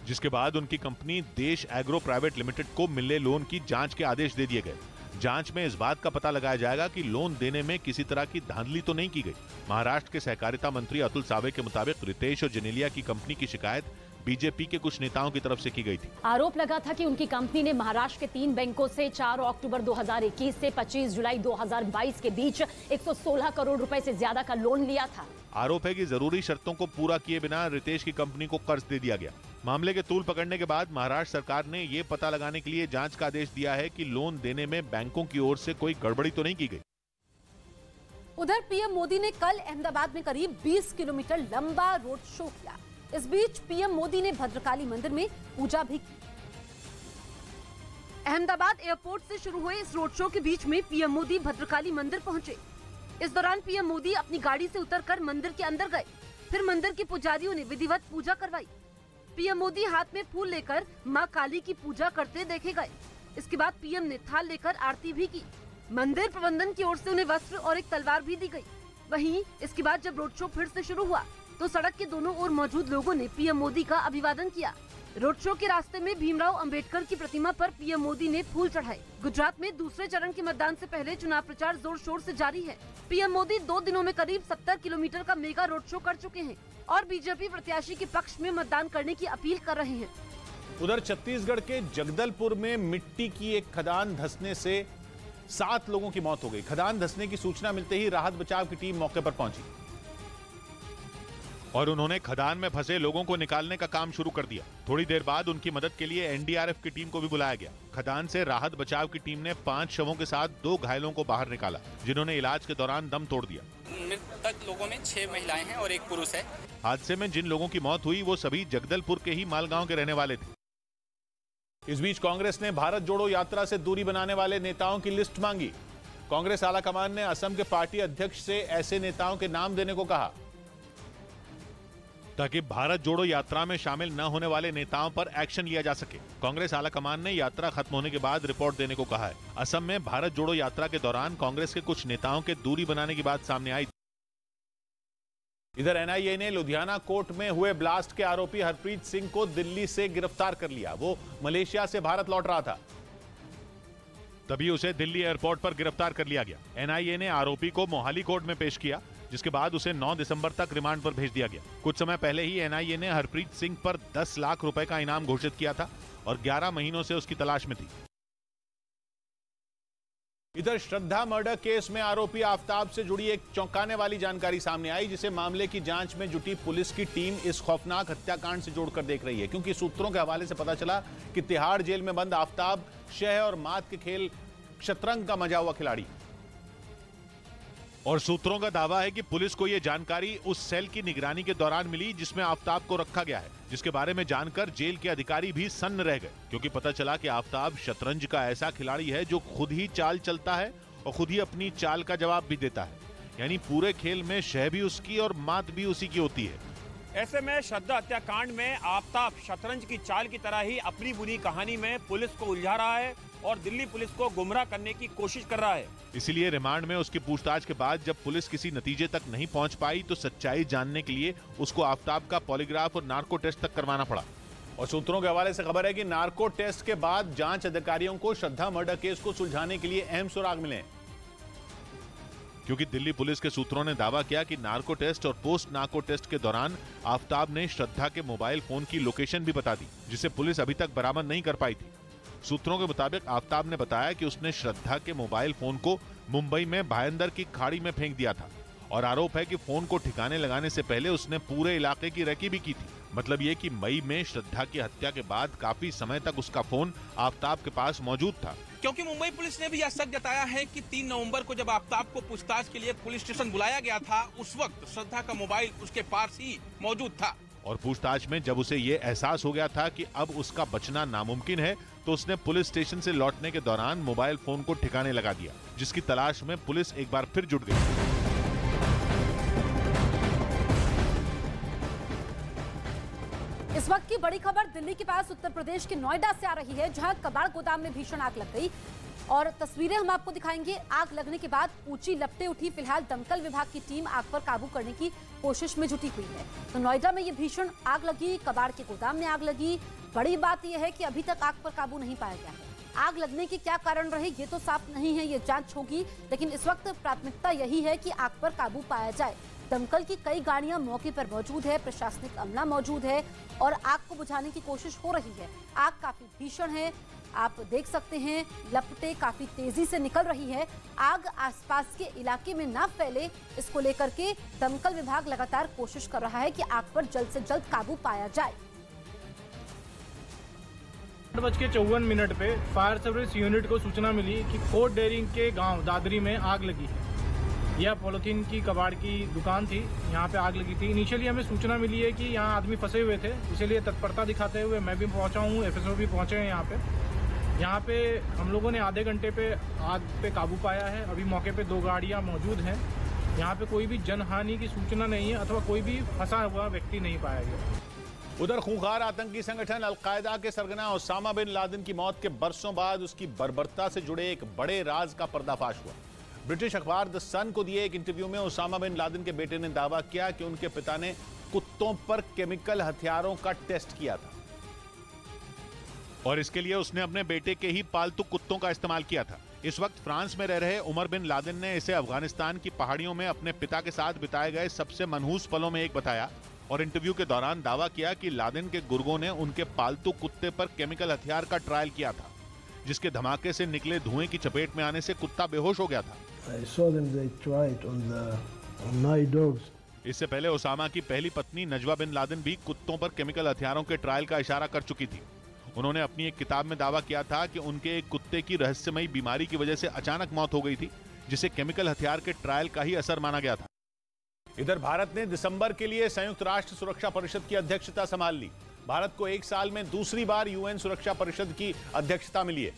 जिसके बाद उनकी कंपनी देश एग्रो प्राइवेट लिमिटेड को मिले लोन की जांच के आदेश दे दिए गए। जांच में इस बात का पता लगाया जाएगा कि लोन देने में किसी तरह की धांधली तो नहीं की गई। महाराष्ट्र के सहकारिता मंत्री अतुल सावे के मुताबिक रितेश और जेनेलिया की कंपनी की शिकायत बीजेपी के कुछ नेताओं की तरफ से की गई थी। आरोप लगा था कि उनकी कंपनी ने महाराष्ट्र के 3 बैंकों से 4 अक्टूबर 2021 से 25 जुलाई 2022 के बीच 116 करोड़ रुपए से ज्यादा का लोन लिया था। आरोप है कि जरूरी शर्तों को पूरा किए बिना रितेश की कंपनी को कर्ज दे दिया गया। मामले के तूल पकड़ने के बाद महाराष्ट्र सरकार ने ये पता लगाने के लिए जांच का आदेश दिया है कि लोन देने में बैंकों की ओर से कोई गड़बड़ी तो नहीं की गई। उधर पीएम मोदी ने कल अहमदाबाद में करीब 20 किलोमीटर लंबा रोड शो किया। इस बीच पीएम मोदी ने भद्रकाली मंदिर में पूजा भी की। अहमदाबाद एयरपोर्ट से शुरू हुए इस रोड शो के बीच में पीएम मोदी भद्रकाली मंदिर पहुंचे। इस दौरान पीएम मोदी अपनी गाड़ी से उतरकर मंदिर के अंदर गए। फिर मंदिर के पुजारियों ने विधिवत पूजा करवाई। पीएम मोदी हाथ में फूल लेकर मां काली की पूजा करते देखे गए। इसके बाद पीएम ने थाल लेकर आरती भी की। मंदिर प्रबंधन की ओर से उन्हें वस्त्र और एक तलवार भी दी गई। वहीं इसके बाद जब रोड शो फिर से शुरू हुआ तो सड़क के दोनों ओर मौजूद लोगों ने पीएम मोदी का अभिवादन किया। रोड शो के रास्ते में भीमराव अंबेडकर की प्रतिमा पर पीएम मोदी ने फूल चढ़ाए। गुजरात में दूसरे चरण के मतदान से पहले चुनाव प्रचार जोर शोर से जारी है। पीएम मोदी 2 दिनों में करीब 70 किलोमीटर का मेगा रोड शो कर चुके हैं और बीजेपी प्रत्याशी के पक्ष में मतदान करने की अपील कर रहे हैं। उधर छत्तीसगढ़ के जगदलपुर में मिट्टी की एक खदान धंसने से 7 लोगों की मौत हो गई। खदान धंसने की सूचना मिलते ही राहत बचाव की टीम मौके पर पहुंची। और उन्होंने खदान में फंसे लोगों को निकालने का काम शुरू कर दिया। थोड़ी देर बाद उनकी मदद के लिए एनडीआरएफ की टीम को भी बुलाया गया। खदान से राहत बचाव की टीम ने 5 शवों के साथ 2 घायलों को बाहर निकाला, जिन्होंने इलाज के दौरान दम तोड़ दिया। मृतक लोगों में 6 महिलाएं हैं और 1 पुरुष है। हादसे में जिन लोगों की मौत हुई वो सभी जगदलपुर के ही मालगांव के रहने वाले थे। इस बीच कांग्रेस ने भारत जोड़ो यात्रा से दूरी बनाने वाले नेताओं की लिस्ट मांगी। कांग्रेस आलाकमान ने असम के पार्टी अध्यक्ष से ऐसे नेताओं के नाम देने को कहा ताकि भारत जोड़ो यात्रा में शामिल न होने वाले नेताओं पर एक्शन लिया जा सके। कांग्रेस आलाकमान ने यात्रा खत्म होने के बाद रिपोर्ट देने को कहा है। असम में भारत जोड़ो यात्रा के दौरान कांग्रेस के कुछ नेताओं के दूरी बनाने की बात सामने आई। इधर एनआईए ने लुधियाना कोर्ट में हुए ब्लास्ट के आरोपी हरप्रीत सिंह को दिल्ली से गिरफ्तार कर लिया। वो मलेशिया से भारत लौट रहा था, तभी उसे दिल्ली एयरपोर्ट पर गिरफ्तार कर लिया गया। एनआईए ने आरोपी को मोहाली कोर्ट में पेश किया, जिसके बाद उसे 9 दिसंबर तक रिमांड पर भेज दिया गया। कुछ समय पहले ही एनआईए ने हरप्रीत सिंह पर 10 लाख रुपए का इनाम घोषित किया था और 11 महीनों से उसकी तलाश में थी। इधर श्रद्धा मर्डर केस में आरोपी आफताब से जुड़ी एक चौंकाने वाली जानकारी सामने आई, जिसे मामले की जांच में जुटी पुलिस की टीम इस खौफनाक हत्याकांड से जोड़कर देख रही है। क्योंकि सूत्रों के हवाले से पता चला कि तिहाड़ जेल में बंद आफताब शह और मात के खेल शतरंज का मजा हुआ खिलाड़ी। और सूत्रों का दावा है कि पुलिस को यह जानकारी उस सेल की निगरानी के दौरान मिली जिसमें आफताब को रखा गया है, जिसके बारे में जानकर जेल के अधिकारी भी सन्न रह गए। क्योंकि पता चला कि आफताब शतरंज का ऐसा खिलाड़ी है जो खुद ही चाल चलता है और खुद ही अपनी चाल का जवाब भी देता है। यानी पूरे खेल में शह भी उसकी और मात भी उसी की होती है। ऐसे में श्रद्धा हत्याकांड में आफताब शतरंज की चाल की तरह ही अपनी बुरी कहानी में पुलिस को उलझा रहा है और दिल्ली पुलिस को गुमराह करने की कोशिश कर रहा है। इसीलिए रिमांड में उसकी पूछताछ के बाद जब पुलिस किसी नतीजे तक नहीं पहुंच पाई तो सच्चाई जानने के लिए उसको आफताब का पॉलीग्राफ और नार्को टेस्ट तक करवाना पड़ा। और सूत्रों के हवाले से खबर है कि नार्को टेस्ट के बाद जांच अधिकारियों को श्रद्धा मर्डर केस को सुलझाने के लिए अहम सुराग मिले। क्योंकि दिल्ली पुलिस के सूत्रों ने दावा किया कि नार्को टेस्ट और पोस्ट नार्को टेस्ट के दौरान आफताब ने श्रद्धा के मोबाइल फोन की लोकेशन भी बता दी, जिसे पुलिस अभी तक बरामद नहीं कर पाई थी। सूत्रों के मुताबिक आफताब ने बताया कि उसने श्रद्धा के मोबाइल फोन को मुंबई में भायंदर की खाड़ी में फेंक दिया था और आरोप है कि फोन को ठिकाने लगाने से पहले उसने पूरे इलाके की रेकी भी की थी। मतलब ये कि मई में श्रद्धा की हत्या के बाद काफी समय तक उसका फोन आफताब के पास मौजूद था। क्योंकि मुंबई पुलिस ने भी यह शक जताया है कि 3 नवंबर को जब आफताब को पूछताछ के लिए पुलिस स्टेशन बुलाया गया था, उस वक्त श्रद्धा का मोबाइल उसके पास ही मौजूद था। और पूछताछ में जब उसे ये एहसास हो गया था कि अब उसका बचना नामुमकिन है, तो उसने पुलिस स्टेशन से लौटने के दौरान मोबाइल फोन को ठिकाने लगा दिया, जिसकी तलाश में पुलिस एक बार फिर जुट गई। इस वक्त की बड़ी खबर दिल्ली के पास उत्तर प्रदेश के नोएडा से आ रही है, जहां कबाड़ गोदाम में भीषण आग लग गई और तस्वीरें हम आपको दिखाएंगे। आग लगने के बाद ऊंची लपटें उठी। फिलहाल दमकल विभाग की टीम आग पर काबू करने की कोशिश में जुटी हुई है। तो नोएडा में ये भीषण आग लगी, कबाड़ के गोदाम में आग लगी। बड़ी बात यह है कि अभी तक आग पर काबू नहीं पाया गया है। आग लगने के क्या कारण रहे ये तो साफ नहीं है, ये जांच होगी, लेकिन इस वक्त प्राथमिकता यही है कि आग पर काबू पाया जाए। दमकल की कई गाड़ियां मौके पर मौजूद है, प्रशासनिक अमला मौजूद है और आग को बुझाने की कोशिश हो रही है। आग काफी भीषण है, आप देख सकते हैं लपटें काफी तेजी से निकल रही है। आग आसपास के इलाके में ना फैले, इसको लेकर के दमकल विभाग लगातार कोशिश कर रहा है कि आग पर जल्द से जल्द काबू पाया जाए। 8:54 पे फायर सर्विस यूनिट को सूचना मिली कि कोट डेयरिंग के गांव दादरी में आग लगी है। यह पॉलिथीन की कबाड़ की दुकान थी, यहाँ पे आग लगी थी। इनिशियली हमें सूचना मिली है कि यहाँ आदमी फंसे हुए थे, इसलिए तत्परता दिखाते हुए मैं भी पहुँचा हूँ, एफएसओ भी पहुँचे हैं यहाँ पे हम लोगों ने आधे घंटे पे आग पे काबू पाया है। अभी मौके पे 2 गाड़ियाँ मौजूद हैं। यहाँ पे कोई भी जनहानि की सूचना नहीं है अथवा कोई भी फंसा हुआ व्यक्ति नहीं पाया गया। उधर खूंखार आतंकी संगठन अलकायदा के सरगना ओसामा बिन लादेन की मौत के बरसों बाद उसकी बर्बरता से जुड़े एक बड़े राज का पर्दाफाश हुआ। ब्रिटिश अखबार द सन को दिए एक इंटरव्यू में ओसामा बिन लादेन के बेटे ने दावा किया कि उनके पिता ने कुत्तों पर केमिकल हथियारों का टेस्ट किया था और इसके लिए उसने अपने बेटे के ही पालतू कुत्तों का इस्तेमाल किया था। इस वक्त फ्रांस में रह रहे उमर बिन लादेन ने इसे अफगानिस्तान की पहाड़ियों में अपने पिता के साथ बिताए गए सबसे मनहूस पलों में एक बताया और इंटरव्यू के दौरान दावा किया कि लादेन के गुर्गों ने उनके पालतू कुत्ते पर केमिकल हथियार का ट्रायल किया था, जिसके धमाके से निकले धुएं की चपेट में आने से कुत्ता बेहोश हो गया था। I saw them, they tried on my dogs इससे पहले ओसामा की पहली पत्नी नजवा बिन लादेन भी कुत्तों पर केमिकल हथियारों के ट्रायल का इशारा कर चुकी थी। उन्होंने अपनी एक किताब में दावा किया था कि उनके एक कुत्ते की रहस्यमयी बीमारी की वजह से अचानक मौत हो गई थी, जिसे केमिकल हथियार के ट्रायल का ही असर माना गया था। इधर भारत ने दिसंबर के लिए संयुक्त राष्ट्र सुरक्षा परिषद की अध्यक्षता संभाल ली। भारत को एक साल में दूसरी बार यूएन सुरक्षा परिषद की अध्यक्षता मिली है,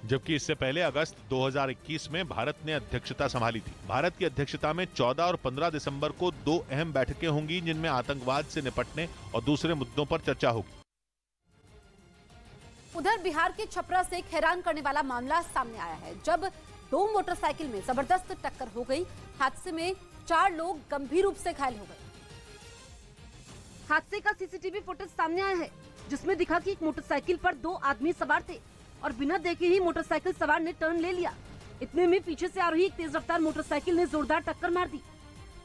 जबकि इससे पहले अगस्त 2021 में भारत ने अध्यक्षता संभाली थी। भारत की अध्यक्षता में 14 और 15 दिसंबर को 2 अहम बैठकें होंगी, जिनमें आतंकवाद से निपटने और दूसरे मुद्दों पर चर्चा होगी। उधर बिहार के छपरा से एक हैरान करने वाला मामला सामने आया है, जब 2 मोटरसाइकिल में जबरदस्त टक्कर हो गई। हादसे में 4 लोग गंभीर रूप से घायल हो गए। हादसे का सीसीटीवी फुटेज सामने आया है, जिसमें दिखा कि एक मोटरसाइकिल पर 2 आदमी सवार थे और बिना देखे ही मोटरसाइकिल सवार ने टर्न ले लिया। इतने में पीछे से आ रही एक तेज रफ्तार मोटरसाइकिल ने जोरदार टक्कर मार दी।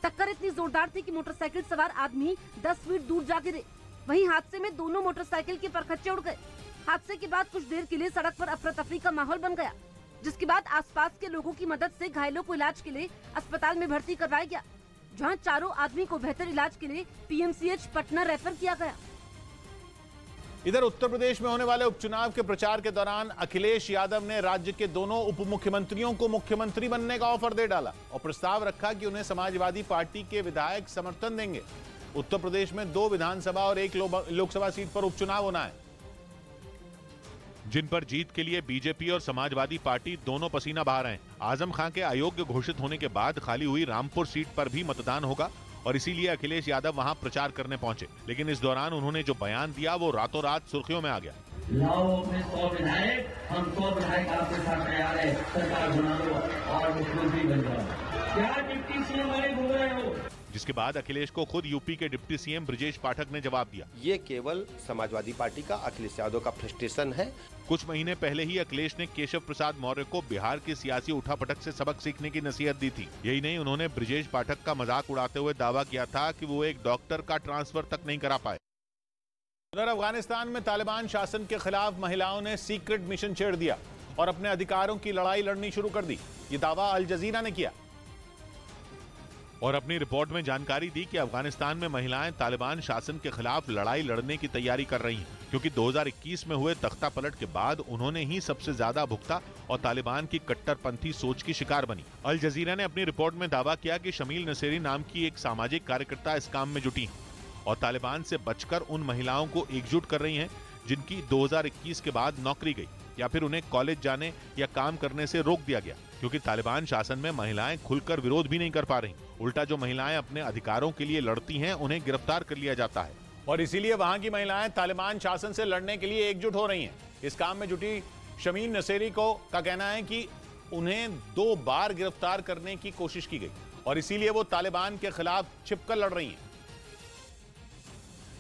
टक्कर इतनी जोरदार थी कि मोटरसाइकिल सवार आदमी 10 फीट दूर जा गिरे। वहीं हादसे में दोनों मोटरसाइकिल के परखच्चे उड़ गए। हादसे के बाद कुछ देर के लिए सड़क पर अफरा तफरी का माहौल बन गया, जिसके बाद आसपास के लोगों की मदद से घायलों को इलाज के लिए अस्पताल में भर्ती करवाया गया, जहां चारों आदमी को बेहतर इलाज के लिए पीएमसीएच पटना रेफर किया गया। इधर उत्तर प्रदेश में होने वाले उपचुनाव के प्रचार के दौरान अखिलेश यादव ने राज्य के दोनों उप मुख्यमंत्रियों को मुख्यमंत्री बनने का ऑफर दे डाला और प्रस्ताव रखा कि उन्हें समाजवादी पार्टी के विधायक समर्थन देंगे। उत्तर प्रदेश में 2 विधानसभा और 1 लोकसभा सीट पर उपचुनाव होना है, जिन पर जीत के लिए बीजेपी और समाजवादी पार्टी दोनों पसीना बहा रहे हैं। आजम खां के अयोग्य घोषित होने के बाद खाली हुई रामपुर सीट पर भी मतदान होगा और इसीलिए अखिलेश यादव वहां प्रचार करने पहुंचे। लेकिन इस दौरान उन्होंने जो बयान दिया वो रातों रात सुर्खियों में आ गया। लाओ अपने 100 विधायक, हम 100 विधायक आपके साथ तैयार है, सरकार बना लो और मुख्यमंत्री बन जाओ। क्या डिप्टी सीएम वाले बोल रहे हो? जिसके बाद अखिलेश को खुद यूपी के डिप्टी सीएम ब्रजेश पाठक ने जवाब दिया, ये केवल समाजवादी पार्टी का अखिलेश यादव का फ्रस्ट्रेशन है। कुछ महीने पहले ही अखिलेश ने केशव प्रसाद मौर्य को बिहार की सियासी उठापटक से सबक सीखने की नसीहत दी थी। यही नहीं, उन्होंने ब्रजेश पाठक का मजाक उड़ाते हुए दावा किया था कि वो एक डॉक्टर का ट्रांसफर तक नहीं करा पाए। उधर अफगानिस्तान में तालिबान शासन के खिलाफ महिलाओं ने सीक्रेट मिशन छेड़ दिया और अपने अधिकारों की लड़ाई लड़नी शुरू कर दी। ये दावा अल जजीरा ने किया और अपनी रिपोर्ट में जानकारी दी कि अफगानिस्तान में महिलाएं तालिबान शासन के खिलाफ लड़ाई लड़ने की तैयारी कर रही हैं, क्योंकि 2021 में हुए तख्ता पलट के बाद उन्होंने ही सबसे ज्यादा भुगता और तालिबान की कट्टरपंथी सोच की शिकार बनी। अल जजीरा ने अपनी रिपोर्ट में दावा किया कि शमील नसेरी नाम की एक सामाजिक कार्यकर्ता इस काम में जुटी हैं और तालिबान से बचकर उन महिलाओं को एकजुट कर रही हैं जिनकी 2021 के बाद नौकरी गई या फिर उन्हें कॉलेज जाने या काम करने से रोक दिया गया, क्योंकि तालिबान शासन में महिलाएं खुलकर विरोध भी नहीं कर पा रही। उल्टा जो महिलाएं अपने अधिकारों के लिए लड़ती हैं उन्हें गिरफ्तार कर लिया जाता है और इसीलिए वहां की महिलाएं तालिबान शासन से लड़ने के लिए एकजुट हो रही हैं। इस काम में जुटी शमील नसेरी का कहना है कि उन्हें 2 बार गिरफ्तार करने की कोशिश की गई और इसीलिए वो तालिबान के खिलाफ छिपकर लड़ रही हैं,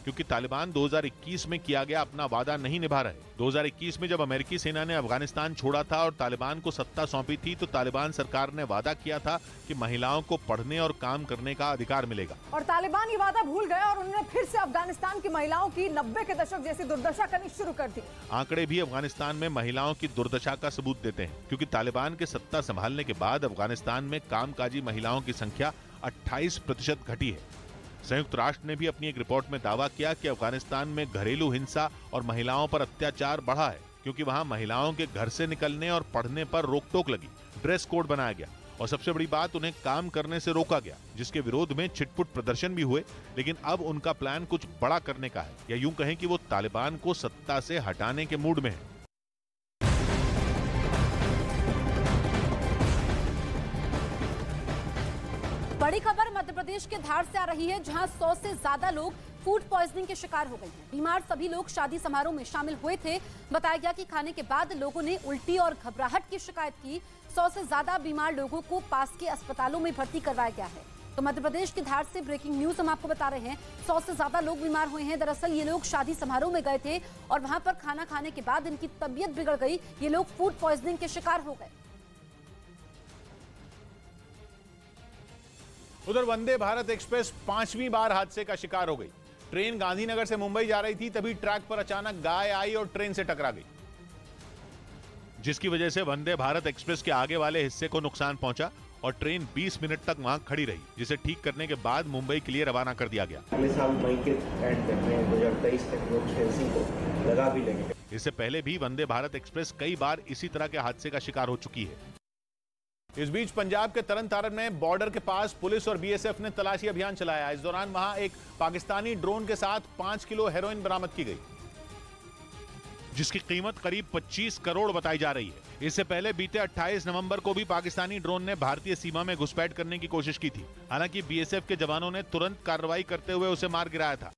क्योंकि तालिबान 2021 में किया गया अपना वादा नहीं निभा रहे। 2021 में जब अमेरिकी सेना ने अफगानिस्तान छोड़ा था और तालिबान को सत्ता सौंपी थी, तो तालिबान सरकार ने वादा किया था कि महिलाओं को पढ़ने और काम करने का अधिकार मिलेगा। और तालिबान ये वादा भूल गए और उन्होंने फिर से अफगानिस्तान की महिलाओं की 90 के दशक जैसी दुर्दशा करनी शुरू कर दी। आंकड़े भी अफगानिस्तान में महिलाओं की दुर्दशा का सबूत देते हैं, क्योंकि तालिबान के सत्ता संभालने के बाद अफगानिस्तान में कामकाजी महिलाओं की संख्या 28% घटी है। संयुक्त राष्ट्र ने भी अपनी एक रिपोर्ट में दावा किया कि अफगानिस्तान में घरेलू हिंसा और महिलाओं पर अत्याचार बढ़ा है, क्योंकि वहां महिलाओं के घर से निकलने और पढ़ने पर रोक-टोक लगी, ड्रेस कोड बनाया गया और सबसे बड़ी बात, उन्हें काम करने से रोका गया, जिसके विरोध में छिटपुट प्रदर्शन भी हुए। लेकिन अब उनका प्लान कुछ बड़ा करने का है, या यूं कहें कि वो तालिबान को सत्ता से हटाने के मूड में है। बड़ी खबर मध्य प्रदेश के धार से आ रही है, जहां 100 से ज्यादा लोग फूड पॉइजनिंग के शिकार हो गए हैं। बीमार सभी लोग शादी समारोह में शामिल हुए थे। बताया गया कि खाने के बाद लोगों ने उल्टी और घबराहट की शिकायत की। 100 से ज्यादा बीमार लोगों को पास के अस्पतालों में भर्ती करवाया गया है। तो मध्य प्रदेश के धार से ब्रेकिंग न्यूज हम आपको बता रहे हैं। 100 से ज्यादा लोग बीमार हुए हैं। दरअसल ये लोग शादी समारोह में गए थे और वहां पर खाना खाने के बाद इनकी तबीयत बिगड़ गई। ये लोग फूड पॉइजनिंग के शिकार हो गए। उधर वंदे भारत एक्सप्रेस 5वीं बार हादसे का शिकार हो गई। ट्रेन गांधीनगर से मुंबई जा रही थी, तभी ट्रैक पर अचानक गाय आई और ट्रेन से टकरा गई, जिसकी वजह से वंदे भारत एक्सप्रेस के आगे वाले हिस्से को नुकसान पहुंचा और ट्रेन 20 मिनट तक वहां खड़ी रही, जिसे ठीक करने के बाद मुंबई के लिए रवाना कर दिया गया। अगले साल मई के एंड में 2023 तक लोग ट्रेन को लगा भी लेंगे। इससे पहले भी वंदे भारत एक्सप्रेस कई बार इसी तरह के हादसे का शिकार हो चुकी है। इस बीच पंजाब के तरन तारण में बॉर्डर के पास पुलिस और बीएसएफ ने तलाशी अभियान चलाया। इस दौरान वहां एक पाकिस्तानी ड्रोन के साथ 5 किलो हेरोइन बरामद की गई, जिसकी कीमत करीब 25 करोड़ बताई जा रही है। इससे पहले बीते 28 नवंबर को भी पाकिस्तानी ड्रोन ने भारतीय सीमा में घुसपैठ करने की कोशिश की थी। हालांकि बीएसएफ के जवानों ने तुरंत कार्रवाई करते हुए उसे मार गिराया था।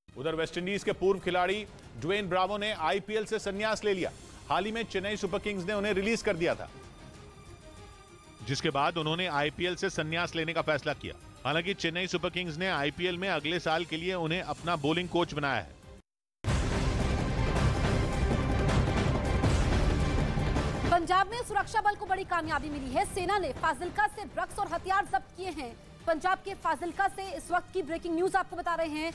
उधर वेस्टइंडीज के पूर्व खिलाड़ी ड्वेन ब्रावो ने आईपीएल से संन्यास ले लिया। हाल ही में चेन्नई सुपर किंग्स ने उन्हें रिलीज कर दिया था, जिसके बाद उन्होंने आईपीएल से संन्यास लेने का फैसला किया। हालांकि चेन्नई सुपर किंग्स ने आईपीएल में अगले साल के लिए उन्हें अपना बॉलिंग कोच बनाया है। पंजाब में सुरक्षा बल को बड़ी कामयाबी मिली है। सेना ने फाजिल्का से ड्रग्स और हथियार जब्त किए हैं। पंजाब के फाजिल्का से इस वक्त की ब्रेकिंग न्यूज आपको बता रहे हैं।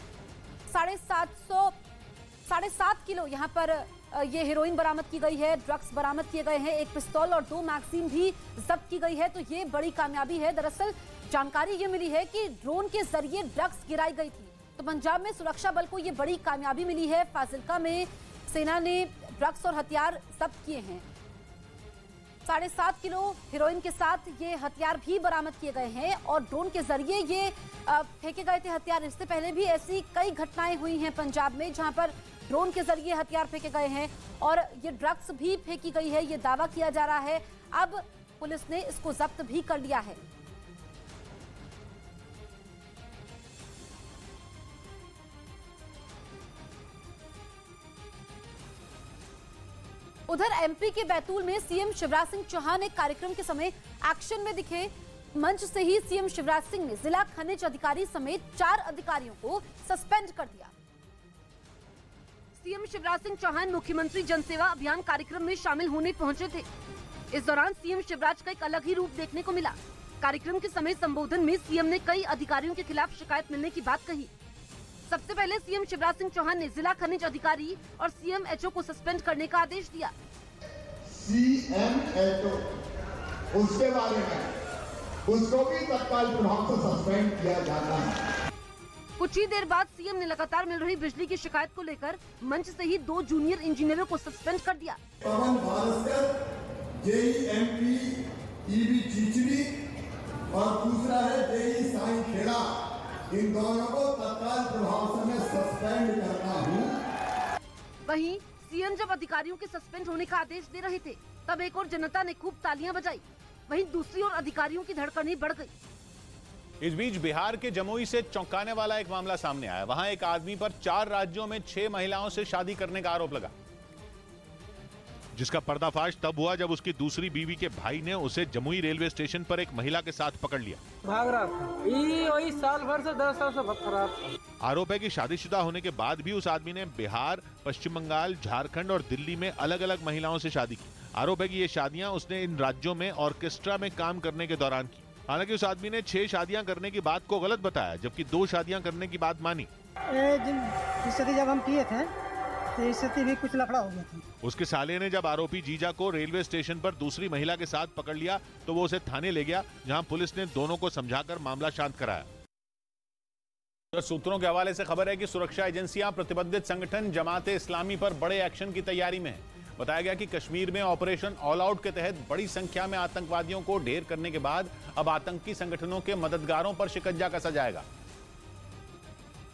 7.5 किलो यहाँ पर ये हेरोइन बरामद की गई है, ड्रग्स बरामद किए गए हैं, एक पिस्तौल और 2 मैगजीन भी जब्त की गई है। तो ये बड़ी कामयाबी है। दरअसल जानकारी ये मिली है कि ड्रोन के जरिए ड्रग्स गिराई गई थी। तो पंजाब में सुरक्षा बल को ये बड़ी कामयाबी मिली है। फाजिल्का में सेना ने ड्रग्स और हथियार जब्त किए हैं। 7.5 किलो हेरोइन के साथ ये हथियार भी बरामद किए गए हैं और ड्रोन के जरिए ये फेंके गए थे हथियार। इससे पहले भी ऐसी कई घटनाएं हुई हैं पंजाब में जहां पर ड्रोन के जरिए हथियार फेंके गए हैं और ये ड्रग्स भी फेंकी गई है, ये दावा किया जा रहा है। अब पुलिस ने इसको जब्त भी कर लिया है। उधर एमपी के बैतूल में सीएम शिवराज सिंह चौहान एक कार्यक्रम के समय एक्शन में दिखे। मंच से ही सीएम शिवराज सिंह ने जिला खनिज अधिकारी समेत 4 अधिकारियों को सस्पेंड कर दिया। सीएम शिवराज सिंह चौहान मुख्यमंत्री जनसेवा अभियान कार्यक्रम में शामिल होने पहुंचे थे। इस दौरान सीएम शिवराज का एक अलग ही रूप देखने को मिला। कार्यक्रम के समय संबोधन में सीएम ने कई अधिकारियों के खिलाफ शिकायत मिलने की बात कही। सबसे पहले सीएम शिवराज सिंह चौहान ने जिला खनिज अधिकारी और सीएमएचओ को सस्पेंड करने का आदेश दिया। सीएमएचओ उसके बारे में उसको भी तत्काल प्रभाव से सस्पेंड किया जाता है। कुछ ही देर बाद सीएम ने लगातार मिल रही बिजली की शिकायत को लेकर मंच से ही 2 जूनियर इंजीनियरों को सस्पेंड कर दिया। पवन भास्कर, जेईएमपी ईबी चिचड़ी और दूसरा है जेई साईं खेड़ा, इन दोनों को तत्काल प्रभाव से मैं सस्पेंड करता हूँ। वहीं सीएम जब अधिकारियों के सस्पेंड होने का आदेश दे रहे थे तब एक और जनता ने खूब तालियां बजाई, वहीं दूसरी ओर अधिकारियों की धड़कनें बढ़ गई। इस बीच बिहार के जमुई से चौंकाने वाला एक मामला सामने आया। वहां एक आदमी पर 4 राज्यों में 6 महिलाओं से शादी करने का आरोप लगा, जिसका पर्दाफाश तब हुआ जब उसकी दूसरी बीवी के भाई ने उसे जमुई रेलवे स्टेशन पर एक महिला के साथ पकड़ लिया। भाग रहा था, वही साल भर से 10 साल से फरार था। आरोप है कि शादीशुदा होने के बाद भी उस आदमी ने बिहार, पश्चिम बंगाल, झारखंड और दिल्ली में अलग अलग महिलाओं से शादी की। आरोप है कि ये शादियां उसने इन राज्यों में ऑर्केस्ट्रा में काम करने के दौरान की। हालांकि उस आदमी ने 6 शादियां करने की बात को गलत बताया, जबकि 2 शादियां करने की बात मानी। जब हम किए थे तो इससे भी कुछ लफड़ा हो गया था। उसके साले ने जब आरोपी जीजा को रेलवे स्टेशन पर दूसरी महिला के साथ पकड़ लिया तो वो उसे थाने ले गया, जहां पुलिस ने दोनों को समझाकर मामला शांत कराया। सूत्रों के हवाले से खबर है कि सुरक्षा एजेंसियां प्रतिबंधित संगठन जमाते इस्लामी पर बड़े एक्शन की तैयारी में है। बताया गया कि कश्मीर में ऑपरेशन ऑल आउट के तहत बड़ी संख्या में आतंकवादियों को ढेर करने के बाद अब आतंकी संगठनों के मददगारों पर शिकंजा कसा जाएगा।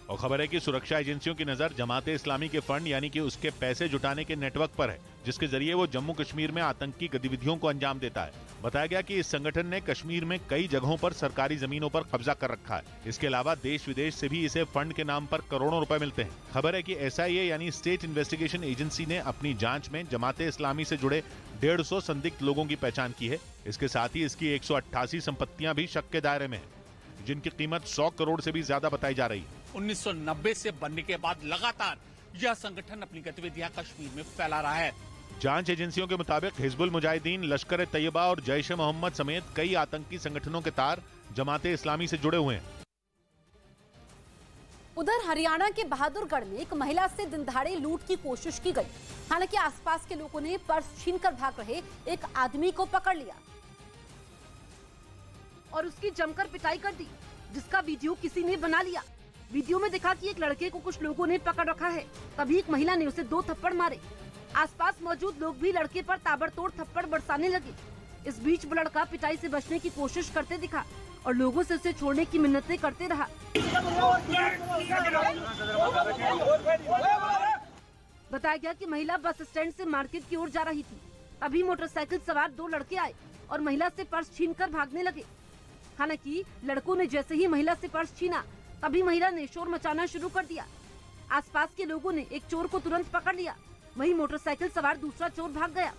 और खबर है कि सुरक्षा एजेंसियों की नजर जमाते इस्लामी के फंड यानी कि उसके पैसे जुटाने के नेटवर्क पर है, जिसके जरिए वो जम्मू कश्मीर में आतंकी गतिविधियों को अंजाम देता है। बताया गया कि इस संगठन ने कश्मीर में कई जगहों पर सरकारी जमीनों पर कब्जा कर रखा है। इसके अलावा देश विदेश से भी इसे फंड के नाम पर करोड़ों रुपए मिलते हैं। खबर है कि एसआईए यानी स्टेट इन्वेस्टिगेशन एजेंसी ने अपनी जांच में जमाते इस्लामी से जुड़े 150 संदिग्ध लोगों की पहचान की है। इसके साथ ही इसकी 188 संपत्तियां भी शक के दायरे में है, जिनकी कीमत 100 करोड़ से भी ज्यादा बताई जा रही है। 1990 से बनने के बाद लगातार यह संगठन अपनी गतिविधियां कश्मीर में फैला रहा है। जांच एजेंसियों के मुताबिक हिजबुल मुजाहिदीन, लश्कर ए तैयबा और जैश ए मोहम्मद समेत कई आतंकी संगठनों के तार जमाते इस्लामी से जुड़े हुए हैं। उधर हरियाणा के बहादुरगढ़ में एक महिला से दिनदहाड़े लूट की कोशिश की गई। हालांकि आसपास के लोगों ने पर्स छीनकर भाग रहे एक आदमी को पकड़ लिया। और उसकी जमकर पिटाई कर दी, जिसका वीडियो किसी ने बना लिया। वीडियो में दिखा कि एक लड़के को कुछ लोगों ने पकड़ रखा है, तभी एक महिला ने उसे 2 थप्पड़ मारे। आसपास मौजूद लोग भी लड़के पर ताबड़तोड़ थप्पड़ बरसाने लगे। इस बीच वो लड़का पिटाई से बचने की कोशिश करते दिखा और लोगों से उसे छोड़ने की मिन्नतें करते रहा। बताया गया कि महिला बस स्टैंड से मार्केट की ओर जा रही थी, तभी मोटरसाइकिल सवार 2 लड़के आए और महिला से पर्स छीनकर भागने लगे। हालांकि लड़कों ने जैसे ही महिला से पर्स छीना, तभी महिला ने शोर मचाना शुरू कर दिया। आसपास के लोगों ने एक चोर को तुरंत पकड़ लिया, वहीं मोटरसाइकिल सवार दूसरा चोर भाग गया।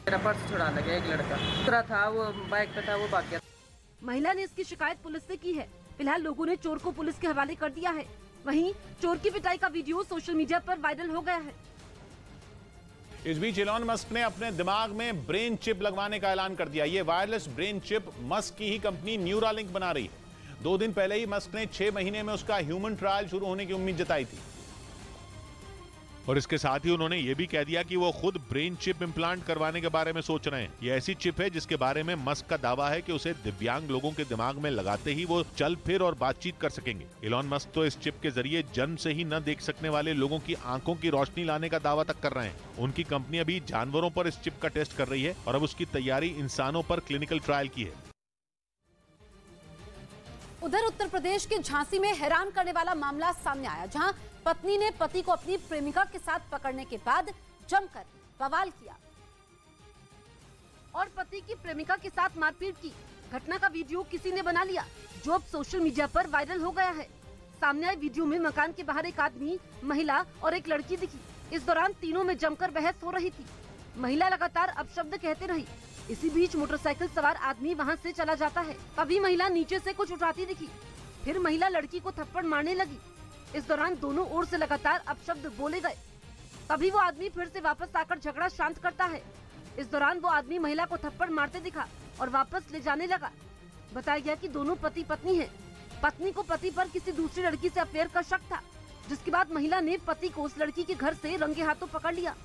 मेरा पर्स छुड़ा लगा, एक लड़का दूसरा था, वो बाइक पे था, वो भाग गया। महिला ने इसकी शिकायत पुलिस से की है। फिलहाल लोगों ने चोर को पुलिस के हवाले कर दिया है। वहीं चोर की पिटाई का वीडियो सोशल मीडिया पर वायरल हो गया है। इस बीच इलॉन मस्क ने अपने दिमाग में ब्रेन चिप लगवाने का ऐलान कर दिया। ये वायरलेस ब्रेन चिप मस्क की ही कंपनी न्यूरालिंक बना रही है। 2 दिन पहले ही मस्क ने 6 महीने में उसका ह्यूमन ट्रायल शुरू होने की उम्मीद जताई थी। और इसके साथ ही उन्होंने ये भी कह दिया कि वो खुद ब्रेन चिप इम्प्लांट करवाने के बारे में सोच रहे हैं। ये ऐसी चिप है जिसके बारे में मस्क का दावा है कि उसे दिव्यांग लोगों के दिमाग में लगाते ही वो चल फिर और बातचीत कर सकेंगे। इलॉन मस्क तो इस चिप के जरिए जन्म से ही न देख सकने वाले लोगों की आंखों की रोशनी लाने का दावा तक कर रहे हैं। उनकी कंपनी अभी जानवरों पर इस चिप का टेस्ट कर रही है और अब उसकी तैयारी इंसानों पर क्लिनिकल ट्रायल की है। उधर उत्तर प्रदेश के झांसी में हैरान करने वाला मामला सामने आया, जहां पत्नी ने पति को अपनी प्रेमिका के साथ पकड़ने के बाद जमकर बवाल किया और पति की प्रेमिका के साथ मारपीट की। घटना का वीडियो किसी ने बना लिया, जो अब सोशल मीडिया पर वायरल हो गया है। सामने आए वीडियो में मकान के बाहर एक आदमी, महिला और एक लड़की दिखी। इस दौरान तीनों में जमकर बहस हो रही थी। महिला लगातार अपशब्द कहते रही। इसी बीच मोटरसाइकिल सवार आदमी वहां से चला जाता है। तभी महिला नीचे से कुछ उठाती दिखी, फिर महिला लड़की को थप्पड़ मारने लगी। इस दौरान दोनों ओर से लगातार अपशब्द बोले गए। तभी वो आदमी फिर से वापस आकर झगड़ा शांत करता है। इस दौरान वो आदमी महिला को थप्पड़ मारते दिखा और वापस ले जाने लगा। बताया गया कि दोनों पति पत्नी हैं। पत्नी को पति पर किसी दूसरी लड़की से अफेयर का शक था, जिसके बाद महिला ने पति को उस लड़की के घर से रंगे हाथों पकड़ लिया।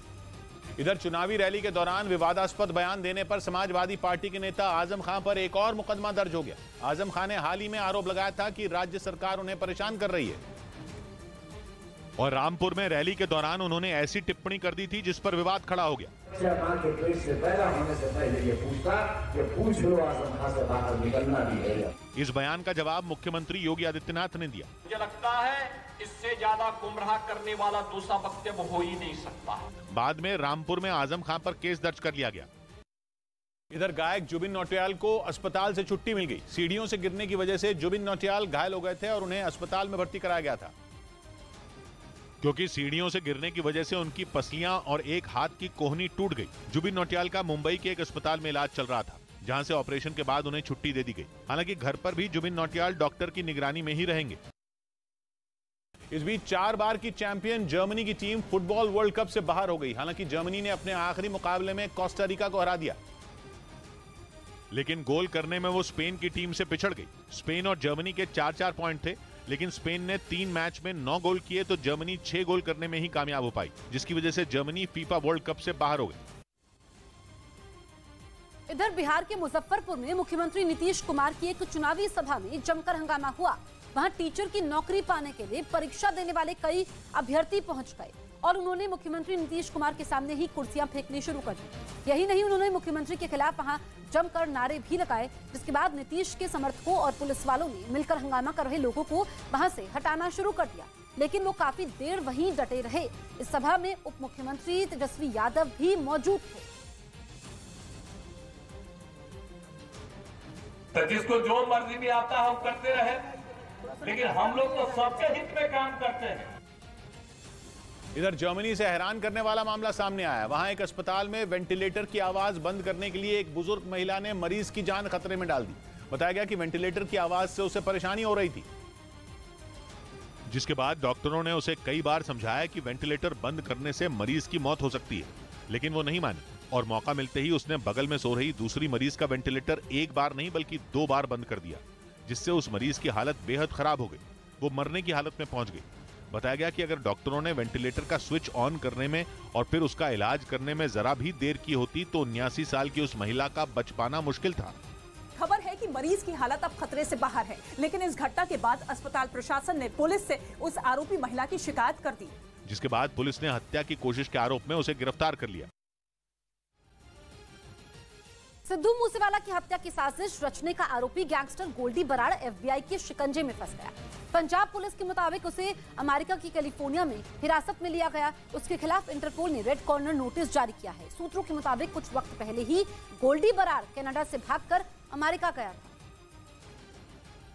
इधर चुनावी रैली के दौरान विवादास्पद बयान देने पर समाजवादी पार्टी के नेता आजम खान पर एक और मुकदमा दर्ज हो गया। आजम खान ने हाल ही में आरोप लगाया था कि राज्य सरकार उन्हें परेशान कर रही है और रामपुर में रैली के दौरान उन्होंने ऐसी टिप्पणी कर दी थी जिस पर विवाद खड़ा हो गया। इस बयान का जवाब मुख्यमंत्री योगी आदित्यनाथ ने दिया। मुझे लगता है इससे ज्यादा गुमराह करने वाला दूसरा वक्तव्य हो ही नहीं सकता। बाद में रामपुर में आजम खान पर केस दर्ज कर लिया गया। इधर गायक जुबिन नौटियाल को अस्पताल से छुट्टी मिल गई। सीढ़ियों से गिरने की वजह से जुबिन नौटियाल घायल हो गए थे और उन्हें अस्पताल में भर्ती कराया गया था, क्योंकि सीढ़ियों से गिरने की वजह से उनकी पसलियां और एक हाथ की कोहनी टूट गई। जुबिन नौटियाल का मुंबई के एक अस्पताल में इलाज चल रहा था, जहां से ऑपरेशन के बाद उन्हें छुट्टी दे दी गई। हालांकि घर पर भी जुबिन नौटियाल डॉक्टर की निगरानी में ही रहेंगे। इस बीच 4 बार की चैंपियन जर्मनी की टीम फुटबॉल वर्ल्ड कप से बाहर हो गई। हालांकि जर्मनी ने अपने आखिरी मुकाबले में कोस्टा रिका को हरा दिया, लेकिन गोल करने में वो स्पेन की टीम से पिछड़ गई। स्पेन और जर्मनी के 4-4 पॉइंट थे, लेकिन स्पेन ने 3 मैच में 9 गोल किए तो जर्मनी 6 गोल करने में ही कामयाब हो पाई, जिसकी वजह से जर्मनी फीफा वर्ल्ड कप से बाहर हो गई। इधर बिहार के मुजफ्फरपुर में मुख्यमंत्री नीतीश कुमार की एक चुनावी सभा में जमकर हंगामा हुआ। वहां टीचर की नौकरी पाने के लिए परीक्षा देने वाले कई अभ्यर्थी पहुंच गए और उन्होंने मुख्यमंत्री नीतीश कुमार के सामने ही कुर्सियां फेंकनी शुरू कर दी। यही नहीं, उन्होंने मुख्यमंत्री के खिलाफ वहां जमकर नारे भी लगाए, जिसके बाद नीतीश के समर्थकों और पुलिस वालों ने मिलकर हंगामा कर रहे लोगों को वहां से हटाना शुरू कर दिया, लेकिन वो काफी देर वहीं डटे रहे। इस सभा में उप मुख्यमंत्री तेजस्वी यादव भी मौजूद थे। तो जिसको जो मर्जी भी आता है हम करते रहे, लेकिन हम लोग तो सबके हित में काम करते हैं। इधर जर्मनी से हैरान करने वाला मामला सामने आया। वहां एक अस्पताल में वेंटिलेटर की आवाज बंद करने के लिए एक बुजुर्ग महिला ने मरीज की जान खतरे में डाल दी। बताया गया कि वेंटिलेटर की आवाज से उसे परेशानी हो रही थी, जिसके बाद डॉक्टरों ने उसे कई बार समझाया कि वेंटिलेटर बंद करने से मरीज की मौत हो सकती है, लेकिन वो नहीं मानी और मौका मिलते ही उसने बगल में सो रही दूसरी मरीज का वेंटिलेटर एक बार नहीं बल्कि 2 बार बंद कर दिया, जिससे उस मरीज की हालत बेहद खराब हो गई। वो मरने की हालत में पहुंच गई। बताया गया कि अगर डॉक्टरों ने वेंटिलेटर का स्विच ऑन करने में और फिर उसका इलाज करने में जरा भी देर की होती तो 79 साल की उस महिला का बच पाना मुश्किल था। खबर है कि मरीज की हालत अब खतरे से बाहर है। लेकिन इस घटना के बाद अस्पताल प्रशासन ने पुलिस से उस आरोपी महिला की शिकायत कर दी, जिसके बाद पुलिस ने हत्या की कोशिश के आरोप में उसे गिरफ्तार कर लिया। सिद्धू मूसेवाला की हत्या की साजिश रचने का आरोपी गैंगस्टर गोल्डी बराड़ एफबीआई के शिकंजे में फंस गया। पंजाब पुलिस के मुताबिक उसे अमेरिका की कैलिफोर्निया में हिरासत में लिया गया। उसके खिलाफ इंटरपोल ने रेड कॉर्नर नोटिस जारी किया है। सूत्रों के मुताबिक कुछ वक्त पहले ही गोल्डी बराड़ कनाडा से भागकर अमेरिका गया था,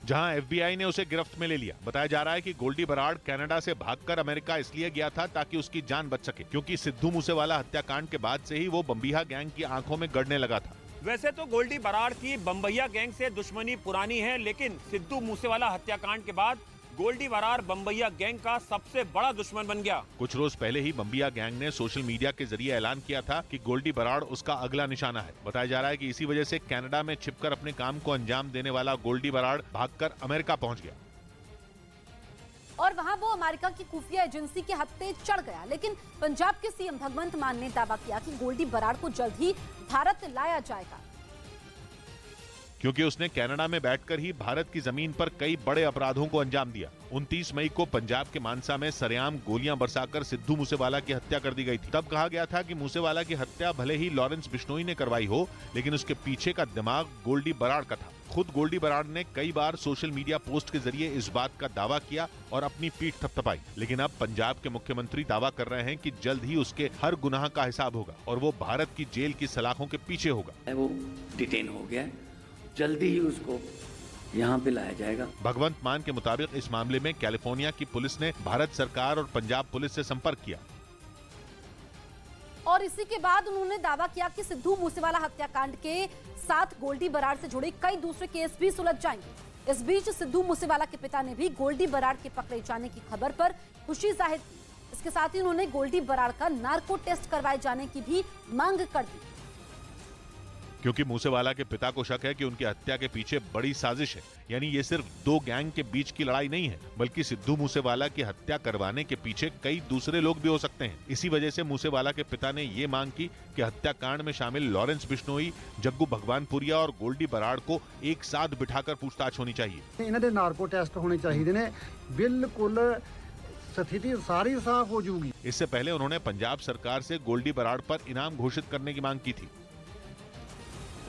जहां एफबीआई ने उसे गिरफ्त में ले लिया। बताया जा रहा है कि गोल्डी बराड़ कनाडा से भागकर अमेरिका इसलिए गया था ताकि उसकी जान बच सके, क्योंकि सिद्धू मूसेवाला हत्याकांड के बाद से ही वो बम्बिहा गैंग की आंखों में गड़ने लगा था। वैसे तो गोल्डी बराड़ की बम्बैया गैंग से दुश्मनी पुरानी है, लेकिन सिद्धू मूसेवाला हत्याकांड के बाद गोल्डी बराड़ बम्बैया गैंग का सबसे बड़ा दुश्मन बन गया। कुछ रोज पहले ही बम्बिया गैंग ने सोशल मीडिया के जरिए ऐलान किया था कि गोल्डी बराड़ उसका अगला निशाना है। बताया जा रहा है कि इसी वजह से कनाडा में छिपकर अपने काम को अंजाम देने वाला गोल्डी बराड़ भागकर अमेरिका पहुंच गया और वहां वो अमेरिका की खुफिया एजेंसी के हत्थे चढ़ गया। लेकिन पंजाब के सीएम भगवंत मान ने दावा किया कि गोल्डी बराड़ को जल्द ही भारत लाया जाएगा, क्योंकि उसने कनाडा में बैठकर ही भारत की जमीन पर कई बड़े अपराधों को अंजाम दिया। 29 मई को पंजाब के मानसा में सरेआम गोलियां बरसाकर सिद्धू मूसेवाला की हत्या कर दी गई थी। तब कहा गया था कि मूसेवाला की हत्या भले ही लॉरेंस बिश्नोई ने करवाई हो, लेकिन उसके पीछे का दिमाग गोल्डी बराड़ का था। खुद गोल्डी बराड़ ने कई बार सोशल मीडिया पोस्ट के जरिए इस बात का दावा किया और अपनी पीठ थपथपाई। लेकिन अब पंजाब के मुख्यमंत्री दावा कर रहे हैं कि जल्द ही उसके हर गुनाह का हिसाब होगा और वो भारत की जेल की सलाखों के पीछे होगा। वो डिटेन हो गया, जल्दी ही उसको यहाँ पे लाया जाएगा। भगवंत मान के मुताबिक इस मामले में कैलिफोर्निया की पुलिस ने भारत सरकार और पंजाब पुलिस से संपर्क किया और इसी के बाद उन्होंने दावा किया कि सिद्धू मूसेवाला हत्याकांड के साथ गोल्डी बराड़ से जुड़े कई दूसरे केस भी सुलझ जाएंगे। इस बीच सिद्धू मूसेवाला के पिता ने भी गोल्डी बराड़ के पकड़े जाने की खबर पर खुशी जाहिर की। इसके साथ ही उन्होंने गोल्डी बराड़ का नार्को टेस्ट करवाए जाने की भी मांग कर दी, क्योंकि मूसेवाला के पिता को शक है कि उनकी हत्या के पीछे बड़ी साजिश है। यानी ये सिर्फ दो गैंग के बीच की लड़ाई नहीं है, बल्कि सिद्धू मूसेवाला की हत्या करवाने के पीछे कई दूसरे लोग भी हो सकते हैं। इसी वजह से मूसेवाला के पिता ने ये मांग की कि हत्याकांड में शामिल लॉरेंस बिश्नोई, जग्गू भगवानपुरिया और गोल्डी बराड़ को एक साथ बिठाकर पूछताछ होनी चाहिए। इन्हां दे नार्को टेस्ट होने चाहिए ने, बिल्कुल स्थिति सारी साफ हो जाएगी। इससे पहले उन्होंने पंजाब सरकार से गोल्डी बराड़ पर इनाम घोषित करने की मांग की थी।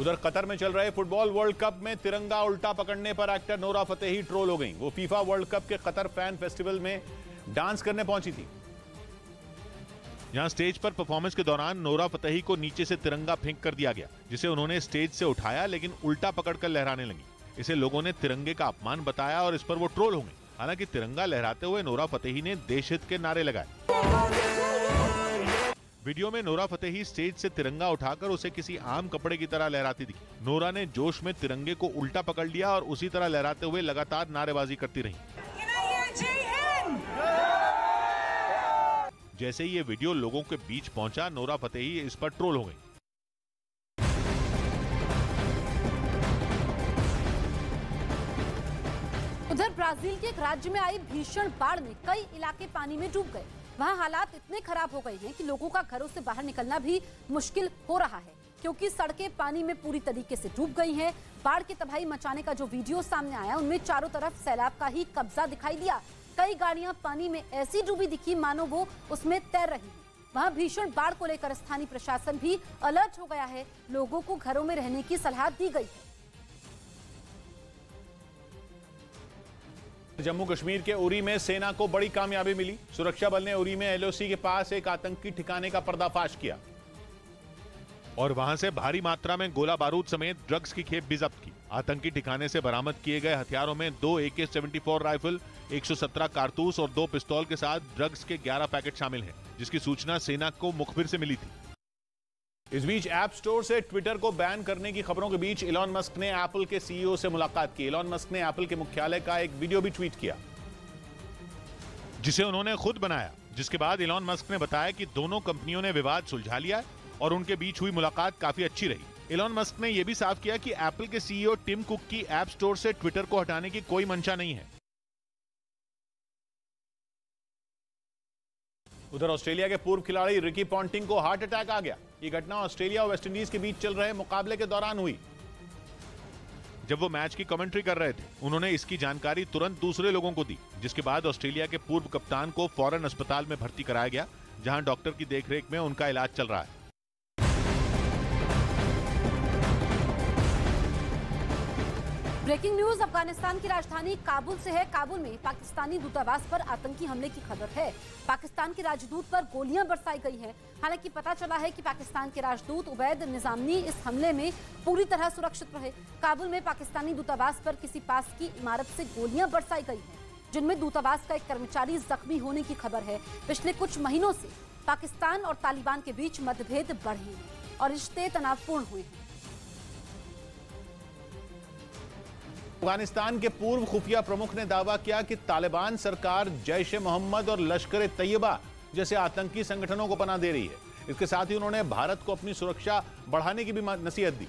उधर कतर में चल रहे फुटबॉल वर्ल्ड कप में तिरंगा उल्टा पकड़ने पर एक्टर नोरा फतेही ट्रोल हो गई। वो फीफा वर्ल्ड कप के कतर फैन फेस्टिवल में डांस करने पहुंची थी। यहां स्टेज पर परफॉर्मेंस के दौरान नोरा फतेही को नीचे से तिरंगा फेंक कर दिया गया, जिसे उन्होंने स्टेज से उठाया लेकिन उल्टा पकड़कर लहराने लगी। इसे लोगों ने तिरंगे का अपमान बताया और इस पर वो ट्रोल हो गई। हालांकि तिरंगा लहराते हुए नोरा फतेही ने देश हित के नारे लगाए। वीडियो में नोरा फतेही स्टेज से तिरंगा उठाकर उसे किसी आम कपड़े की तरह लहराती दिखी। नोरा ने जोश में तिरंगे को उल्टा पकड़ लिया और उसी तरह लहराते हुए लगातार नारेबाजी करती रही। जैसे ही ये वीडियो लोगों के बीच पहुंचा, नोरा फतेही इस पर ट्रोल हो गई। उधर ब्राजील के एक राज्य में आई भीषण बाढ़ में कई इलाके पानी में डूब गए। वहां हालात इतने खराब हो गए हैं कि लोगों का घरों से बाहर निकलना भी मुश्किल हो रहा है, क्योंकि सड़कें पानी में पूरी तरीके से डूब गई हैं। बाढ़ की तबाही मचाने का जो वीडियो सामने आया, उनमें चारों तरफ सैलाब का ही कब्जा दिखाई दिया। कई गाड़ियां पानी में ऐसी डूबी दिखी मानो वो उसमें तैर रही हैं। वहां भीषण बाढ़ को लेकर स्थानीय प्रशासन भी अलर्ट हो गया है। लोगों को घरों में रहने की सलाह दी गई है। जम्मू कश्मीर के उरी में सेना को बड़ी कामयाबी मिली। सुरक्षा बल ने उरी में एलओसी के पास एक आतंकी ठिकाने का पर्दाफाश किया और वहां से भारी मात्रा में गोला बारूद समेत ड्रग्स की खेप भी जब्त की। आतंकी ठिकाने से बरामद किए गए हथियारों में 2 AK-74 राइफल, 117 कारतूस और 2 पिस्तौल के साथ ड्रग्स के 11 पैकेट शामिल हैं, जिसकी सूचना सेना को मुखबिर से मिली थी। इस बीच ऐप स्टोर से ट्विटर को बैन करने की खबरों के बीच इलॉन मस्क ने एप्पल के सीईओ से मुलाकात की। इलॉन मस्क ने एप्पल के मुख्यालय का एक वीडियो भी ट्वीट किया, जिसे उन्होंने खुद बनाया, जिसके बाद इलॉन मस्क ने बताया कि दोनों कंपनियों ने विवाद सुलझा लिया और उनके बीच हुई मुलाकात काफी अच्छी रही। इलॉन मस्क ने यह भी साफ किया कि एप्पल के सीईओ टिम कुक की ऐप स्टोर से ट्विटर को हटाने की कोई मंशा नहीं है। उधर ऑस्ट्रेलिया के पूर्व खिलाड़ी रिकी पॉन्टिंग को हार्ट अटैक आ गया। ये घटना ऑस्ट्रेलिया और वेस्टइंडीज के बीच चल रहे मुकाबले के दौरान हुई, जब वो मैच की कमेंट्री कर रहे थे। उन्होंने इसकी जानकारी तुरंत दूसरे लोगों को दी, जिसके बाद ऑस्ट्रेलिया के पूर्व कप्तान को फौरन अस्पताल में भर्ती कराया गया, जहां डॉक्टर की देखरेख में उनका इलाज चल रहा है। ब्रेकिंग न्यूज अफगानिस्तान की राजधानी काबुल से है। काबुल में पाकिस्तानी दूतावास पर आतंकी हमले की खबर है। पाकिस्तान के राजदूत पर गोलियां बरसाई गई हैं। हालांकि पता चला है कि पाकिस्तान के राजदूत उबैद निजामी इस हमले में पूरी तरह सुरक्षित रहे। काबुल में पाकिस्तानी दूतावास पर किसी पास की इमारत से गोलियां बरसाई गई हैं, जिनमें दूतावास का एक कर्मचारी जख्मी होने की खबर है। पिछले कुछ महीनों से पाकिस्तान और तालिबान के बीच मतभेद बढ़े हैं और रिश्ते तनावपूर्ण हुए हैं। अफगानिस्तान के पूर्व खुफिया प्रमुख ने दावा किया कि तालिबान सरकार जैश ए मोहम्मद और लश्कर ए तैयबा जैसे आतंकी संगठनों को पनाह दे रही है। इसके साथ ही उन्होंने भारत को अपनी सुरक्षा बढ़ाने की भी नसीहत दी।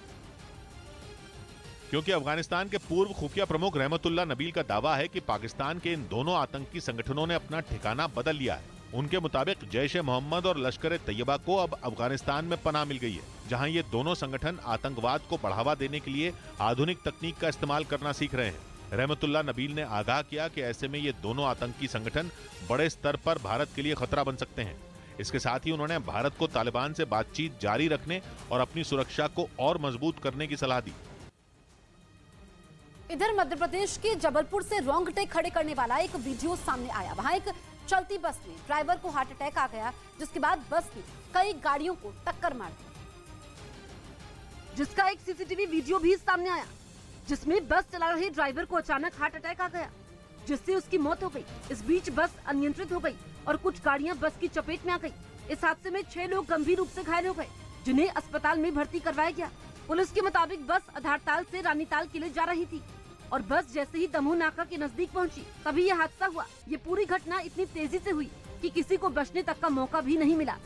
क्योंकि अफगानिस्तान के पूर्व खुफिया प्रमुख रहमतुल्लाह नबील का दावा है कि पाकिस्तान के इन दोनों आतंकी संगठनों ने अपना ठिकाना बदल लिया है। उनके मुताबिक जैश ए मोहम्मद और लश्कर ए तैयबा को अब अफगानिस्तान में पनाह मिल गई है, जहां ये दोनों संगठन आतंकवाद को बढ़ावा देने के लिए आधुनिक तकनीक का इस्तेमाल करना सीख रहे हैं। रहमतुल्लाह नबील ने आगाह किया कि ऐसे में ये दोनों आतंकी संगठन बड़े स्तर पर भारत के लिए खतरा बन सकते हैं। इसके साथ ही उन्होंने भारत को तालिबान से बातचीत जारी रखने और अपनी सुरक्षा को और मजबूत करने की सलाह दी। इधर मध्य प्रदेश के जबलपुर से रोंगटे खड़े करने वाला एक वीडियो सामने आया। वहां एक चलती बस में ड्राइवर को हार्ट अटैक आ गया, जिसके बाद बस ने कई गाड़ियों को टक्कर मार दी, जिसका एक सीसीटीवी वीडियो भी सामने आया, जिसमें बस चला रहे ड्राइवर को अचानक हार्ट अटैक आ गया, जिससे उसकी मौत हो गई। इस बीच बस अनियंत्रित हो गई और कुछ गाड़ियां बस की चपेट में आ गई। इस हादसे में 6 लोग गंभीर रूप से घायल हो गए, जिन्हें अस्पताल में भर्ती करवाया गया। पुलिस के मुताबिक बस आधारताल से रानीताल के लिए जा रही थी और बस जैसे ही दमोह नाका के नजदीक पहुंची, तभी यह हादसा हुआ। ये पूरी घटना इतनी तेजी से हुई कि किसी को बचने तक का मौका भी नहीं मिला।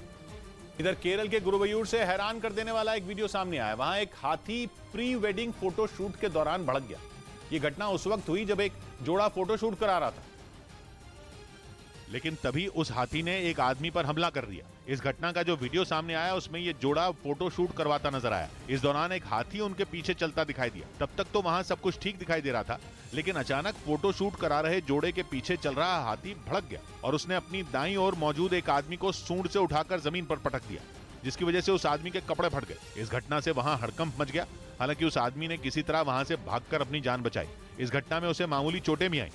इधर केरल के गुरुवायूर से हैरान कर देने वाला एक वीडियो सामने आया। वहां एक हाथी प्री वेडिंग फोटो शूट के दौरान भड़क गया। ये घटना उस वक्त हुई जब एक जोड़ा फोटो शूट करा रहा था, लेकिन तभी उस हाथी ने एक आदमी पर हमला कर दिया। इस घटना का जो वीडियो सामने आया उसमें ये जोड़ा फोटो शूट करवाता नजर आया। इस दौरान एक हाथी उनके पीछे चलता दिखाई दिया। तब तक तो वहां सब कुछ ठीक दिखाई दे रहा था, लेकिन अचानक फोटो शूट करा रहे जोड़े के पीछे चल रहा हाथी भड़क गया और उसने अपनी दाईं ओर मौजूद एक आदमी को सूंड से उठाकर जमीन पर पटक दिया, जिसकी वजह से उस आदमी के कपड़े फट गए। इस घटना से वहां हड़कंप मच गया। हालांकि उस आदमी ने किसी तरह वहां से भागकर अपनी जान बचाई। इस घटना में उसे मामूली चोटें भी आईं।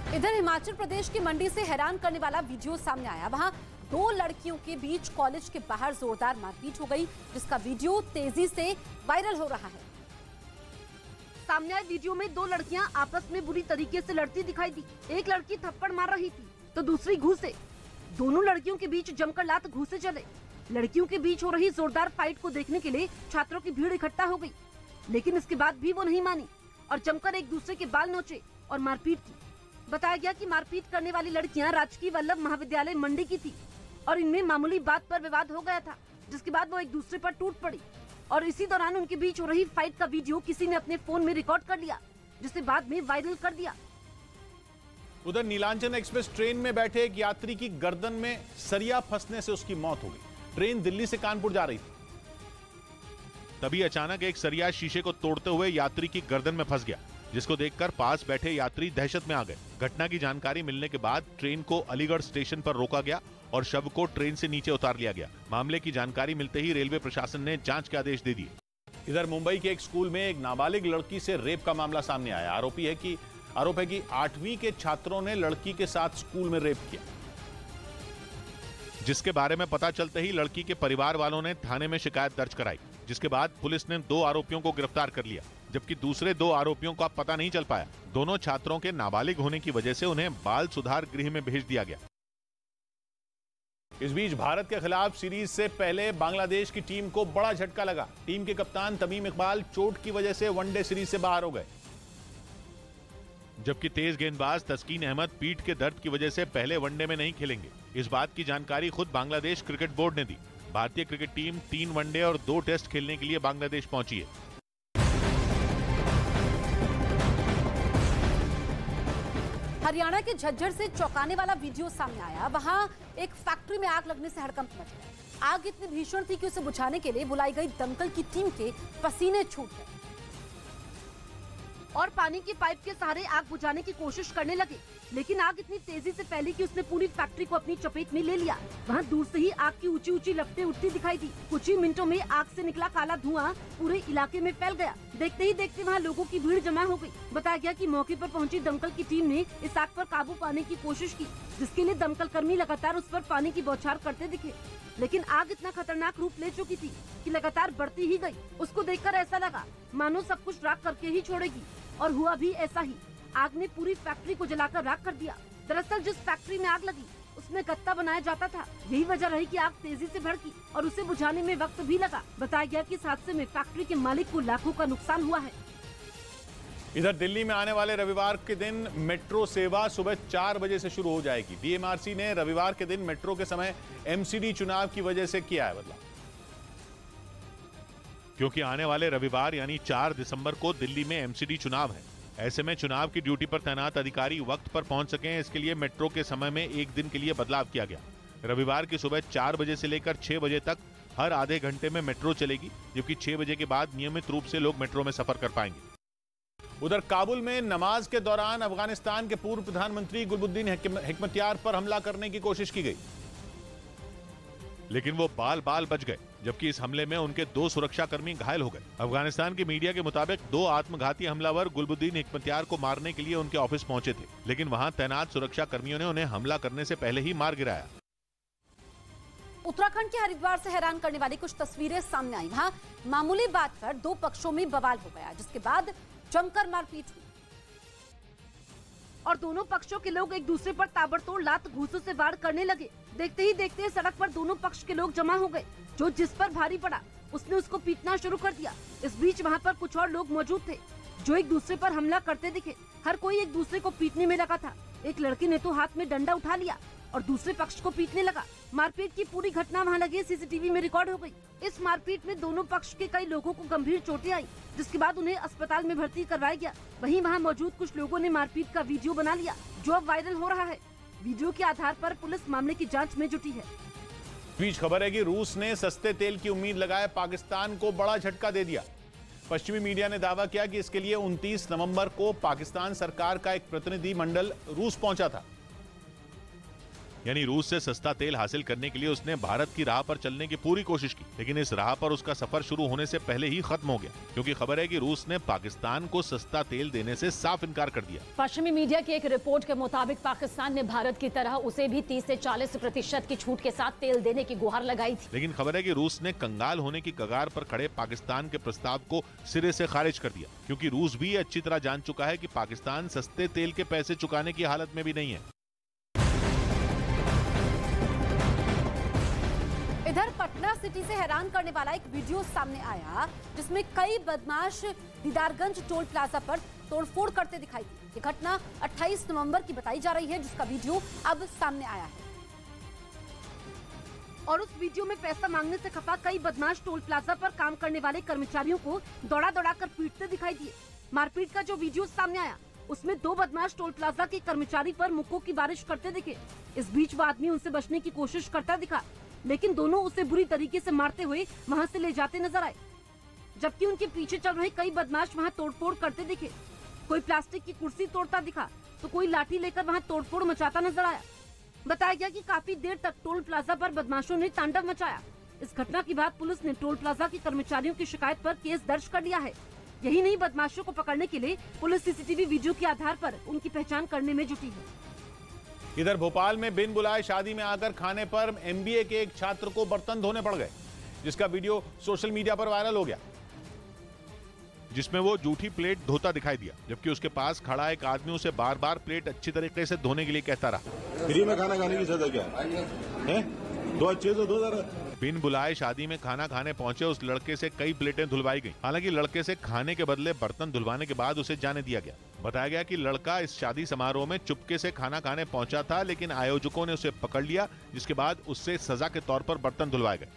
इधर हिमाचल प्रदेश की मंडी से हैरान करने वाला वीडियो सामने आया। वहां 2 लड़कियों के बीच कॉलेज के बाहर जोरदार मारपीट हो गई, जिसका वीडियो तेजी से वायरल हो रहा है। सामने आए वीडियो में 2 लड़कियां आपस में बुरी तरीके से लड़ती दिखाई दी। एक लड़की थप्पड़ मार रही थी तो दूसरी घूसे। दोनों लड़कियों के बीच जमकर लात घूसे चले। लड़कियों के बीच हो रही जोरदार फाइट को देखने के लिए छात्रों की भीड़ इकट्ठा हो गई, लेकिन इसके बाद भी वो नहीं मानी और जमकर एक दूसरे के बाल नोचे और मारपीट की। बताया गया कि मारपीट करने वाली लड़कियां राजकीय वल्लभ महाविद्यालय मंडी की थी और इनमें मामूली बात पर विवाद हो गया था, जिसके बाद वो एक दूसरे पर टूट पड़ी और इसी दौरान उनके बीच हो रही फाइट का वीडियो किसी ने अपने फोन में रिकॉर्ड कर लिया, जिसे बाद में वायरल कर दिया। उधर नीलांचल एक्सप्रेस ट्रेन में बैठे एक यात्री की गर्दन में सरिया फंसने से उसकी मौत हो गई। ट्रेन दिल्ली से कानपुर जा रही थी, तभी अचानक एक सरिया शीशे को तोड़ते हुए यात्री की गर्दन में फंस गया, जिसको देखकर पास बैठे यात्री दहशत में आ गए। घटना की जानकारी मिलने के बाद ट्रेन को अलीगढ़ स्टेशन पर रोका गया और शव को ट्रेन से नीचे उतार लिया गया। मामले की जानकारी मिलते ही रेलवे प्रशासन ने जांच के आदेश दे दिए। इधर मुंबई के एक स्कूल में एक नाबालिग लड़की से रेप का मामला सामने आया। आरोप है कि 8वीं के छात्रों ने लड़की के साथ स्कूल में रेप किया, जिसके बारे में पता चलते ही लड़की के परिवार वालों ने थाने में शिकायत दर्ज कराई, जिसके बाद पुलिस ने 2 आरोपियों को गिरफ्तार कर लिया, जबकि दूसरे 2 आरोपियों का पता नहीं चल पाया। दोनों छात्रों के नाबालिग होने की वजह से उन्हें बाल सुधार गृह में भेज दिया गया। इस बीच भारत के खिलाफ सीरीज से पहले बांग्लादेश की टीम को बड़ा झटका लगा। टीम के कप्तान तमीम इकबाल चोट की वजह से वनडे सीरीज से बाहर हो गए, जबकि तेज गेंदबाज तस्कीन अहमद पीठ के दर्द की वजह से पहले वनडे में नहीं खेलेंगे। इस बात की जानकारी खुद बांग्लादेश क्रिकेट बोर्ड ने दी। भारतीय क्रिकेट टीम 3 वनडे और 2 टेस्ट खेलने के लिए बांग्लादेश पहुंची है। हरियाणा के झज्जर से चौंकाने वाला वीडियो सामने आया। वहां एक फैक्ट्री में आग लगने से हड़कंप मच गया। आग इतनी भीषण थी कि उसे बुझाने के लिए बुलाई गई दमकल की टीम के पसीने छूट गए और पानी की पाइप के सहारे आग बुझाने की कोशिश करने लगे, लेकिन आग इतनी तेजी से फैली कि उसने पूरी फैक्ट्री को अपनी चपेट में ले लिया। वहां दूर से ही आग की ऊंची ऊंची लपटें उठती दिखाई दी। कुछ ही मिनटों में आग से निकला काला धुआं पूरे इलाके में फैल गया। देखते ही देखते वहां लोगों की भीड़ जमा हो गई। बताया गया कि मौके पर पहुंची दमकल की टीम ने इस आग पर काबू पाने की कोशिश की, जिसके लिए दमकल कर्मी लगातार उस पर पानी की बौछार करते दिखे, लेकिन आग इतना खतरनाक रूप ले चुकी थी कि लगातार बढ़ती ही गई। उसको देखकर ऐसा लगा मानो सब कुछ राख करके ही छोड़ेगी, और हुआ भी ऐसा ही। आग ने पूरी फैक्ट्री को जलाकर राख कर दिया। दरअसल जिस फैक्ट्री में आग लगी उसमें गत्ता बनाया जाता था। यही वजह रही कि आग तेजी से भड़की और उसे बुझाने में वक्त भी लगा। बताया गया कि इस हादसे में फैक्ट्री के मालिक को लाखों का नुकसान हुआ है। इधर दिल्ली में आने वाले रविवार के दिन मेट्रो सेवा सुबह 4 बजे से शुरू हो जाएगी। डीएमआरसी ने रविवार के दिन मेट्रो के समय एमसीडी चुनाव की वजह से किया है बदलाव, क्योंकि आने वाले रविवार यानी 4 दिसंबर को दिल्ली में एमसीडी चुनाव है। ऐसे में चुनाव की ड्यूटी पर तैनात अधिकारी वक्त पर पहुंच सकें, इसके लिए मेट्रो के समय में 1 दिन के लिए बदलाव किया गया। रविवार की सुबह 4 बजे से लेकर 6 बजे तक हर आधे घंटे में मेट्रो चलेगी, जबकि 6 बजे के बाद नियमित रूप से लोग मेट्रो में सफर कर पाएंगे। उधर काबुल में नमाज के दौरान अफगानिस्तान के पूर्व प्रधानमंत्री गुलबुद्दीन हिकमतयार पर हमला करने की कोशिश की गई, लेकिन वो बाल बाल बच गए, जबकि इस हमले में उनके 2 सुरक्षाकर्मी घायल हो गए। अफगानिस्तान की मीडिया के मुताबिक 2 आत्मघाती हमलावर गुलबुद्दीन हिकमतयार को मारने के लिए उनके ऑफिस पहुंचे थे, लेकिन वहां तैनात सुरक्षा कर्मियों ने उन्हें हमला करने से पहले ही मार गिराया। उत्तराखंड के हरिद्वार से हैरान करने वाली कुछ तस्वीरें सामने आई। वहां मामूली बात पर 2 पक्षों में बवाल हो गया, जिसके बाद जमकर मारपीट हुई और दोनों पक्षों के लोग एक दूसरे पर ताबड़तोड़ लात घूंसों से वार करने लगे। देखते ही देखते सड़क पर दोनों पक्ष के लोग जमा हो गए। जो जिस पर भारी पड़ा उसने उसको पीटना शुरू कर दिया। इस बीच वहां पर कुछ और लोग मौजूद थे जो एक दूसरे पर हमला करते दिखे। हर कोई एक दूसरे को पीटने में लगा था। एक लड़के ने तो हाथ में डंडा उठा लिया और दूसरे पक्ष को पीटने लगा। मारपीट की पूरी घटना वहां लगे सीसीटीवी में रिकॉर्ड हो गई। इस मारपीट में दोनों पक्ष के कई लोगों को गंभीर चोटें आई, जिसके बाद उन्हें अस्पताल में भर्ती करवाया गया। वहीं वहां मौजूद कुछ लोगों ने मारपीट का वीडियो बना लिया, जो अब वायरल हो रहा है। वीडियो के आधार पर पुलिस मामले की जांच में जुटी है। बीच खबर है कि रूस ने सस्ते तेल की उम्मीद लगाए पाकिस्तान को बड़ा झटका दे दिया। पश्चिमी मीडिया ने दावा किया कि इसके लिए 29 नवंबर को पाकिस्तान सरकार का एक प्रतिनिधि मंडल रूस पहुंचा था। यानी रूस से सस्ता तेल हासिल करने के लिए उसने भारत की राह पर चलने की पूरी कोशिश की, लेकिन इस राह पर उसका सफर शुरू होने से पहले ही खत्म हो गया, क्योंकि खबर है कि रूस ने पाकिस्तान को सस्ता तेल देने से साफ इनकार कर दिया। पश्चिमी मीडिया की एक रिपोर्ट के मुताबिक पाकिस्तान ने भारत की तरह उसे भी 30 से 40% की छूट के साथ तेल देने की गुहार लगाई थी। लेकिन खबर है कि रूस ने कंगाल होने की कगार पर खड़े पाकिस्तान के प्रस्ताव को सिरे से खारिज कर दिया, क्योंकि रूस भी अच्छी तरह जान चुका है कि पाकिस्तान सस्ते तेल के पैसे चुकाने की हालत में भी नहीं है। इधर पटना सिटी से हैरान करने वाला एक वीडियो सामने आया, जिसमें कई बदमाश दीदारगंज टोल प्लाजा पर तोड़फोड़ करते दिखाई दी। ये घटना 28 नवंबर की बताई जा रही है, जिसका वीडियो अब सामने आया है। और उस वीडियो में पैसा मांगने से खफा कई बदमाश टोल प्लाजा पर काम करने वाले कर्मचारियों को दौड़ा दौड़ा कर पीटते दिखाई दिए। मारपीट का जो वीडियो सामने आया उसमें 2 बदमाश टोल प्लाजा के कर्मचारी पर मुक्कों की बारिश करते दिखे। इस बीच वो आदमी उनसे बचने की कोशिश करता दिखा, लेकिन दोनों उसे बुरी तरीके से मारते हुए वहां से ले जाते नजर आए। जबकि उनके पीछे चल रहे कई बदमाश वहां तोड़फोड़ करते दिखे। कोई प्लास्टिक की कुर्सी तोड़ता दिखा तो कोई लाठी लेकर वहां तोड़फोड़ मचाता नजर आया। बताया गया कि काफी देर तक टोल प्लाजा पर बदमाशों ने तांडव मचाया। इस घटना के बाद पुलिस ने टोल प्लाजा के कर्मचारियों की शिकायत पर केस दर्ज कर लिया है। यही नहीं, बदमाशों को पकड़ने के लिए पुलिस सीसीटीवी वीडियो के आधार पर उनकी पहचान करने में जुटी है। इधर भोपाल में बिन बुलाए शादी में आकर खाने पर एमबीए के एक छात्र को बर्तन धोने पड़ गए, जिसका वीडियो सोशल मीडिया पर वायरल हो गया, जिसमें वो जूठी प्लेट धोता दिखाई दिया, जबकि उसके पास खड़ा एक आदमी उसे बार बार प्लेट अच्छी तरीके से धोने के लिए कहता रहा। फ्री में खाना खाने की सजा क्या है? दो अच्छे से दो जरा। बिन बुलाए शादी में खाना खाने पहुंचे उस लड़के से कई प्लेटें धुलवाई गई। हालांकि लड़के से खाने के बदले बर्तन धुलवाने के बाद उसे जाने दिया गया। बताया गया कि लड़का इस शादी समारोह में चुपके से खाना खाने पहुंचा था, लेकिन आयोजकों ने उसे पकड़ लिया, जिसके बाद उससे सजा के तौर पर बर्तन धुलवाए गए।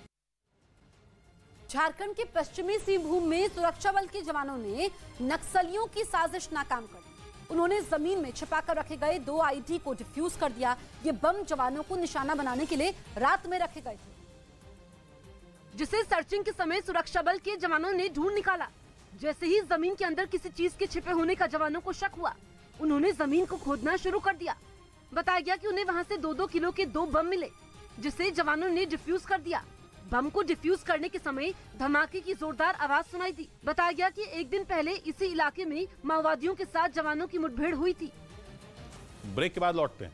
झारखंड के पश्चिमी सिंहभूम में सुरक्षा बल के जवानों ने नक्सलियों की साजिश नाकाम कर दी। उन्होंने जमीन में छिपाकर रखे गए 2 आईडी को डिफ्यूज कर दिया। ये बम जवानों को निशाना बनाने के लिए रात में रखे गए थे। जिसे सर्चिंग के समय सुरक्षा बल के जवानों ने ढूंढ निकाला। जैसे ही जमीन के अंदर किसी चीज के छिपे होने का जवानों को शक हुआ, उन्होंने जमीन को खोदना शुरू कर दिया। बताया गया कि उन्हें वहां से 2-2 किलो के 2 बम मिले, जिसे जवानों ने डिफ्यूज कर दिया। बम को डिफ्यूज करने के समय धमाके की जोरदार आवाज सुनाई दी। बताया गया कि एक दिन पहले इसी इलाके में माओवादियों के साथ जवानों की मुठभेड़ हुई थी। ब्रेक के बाद लौटते हैं।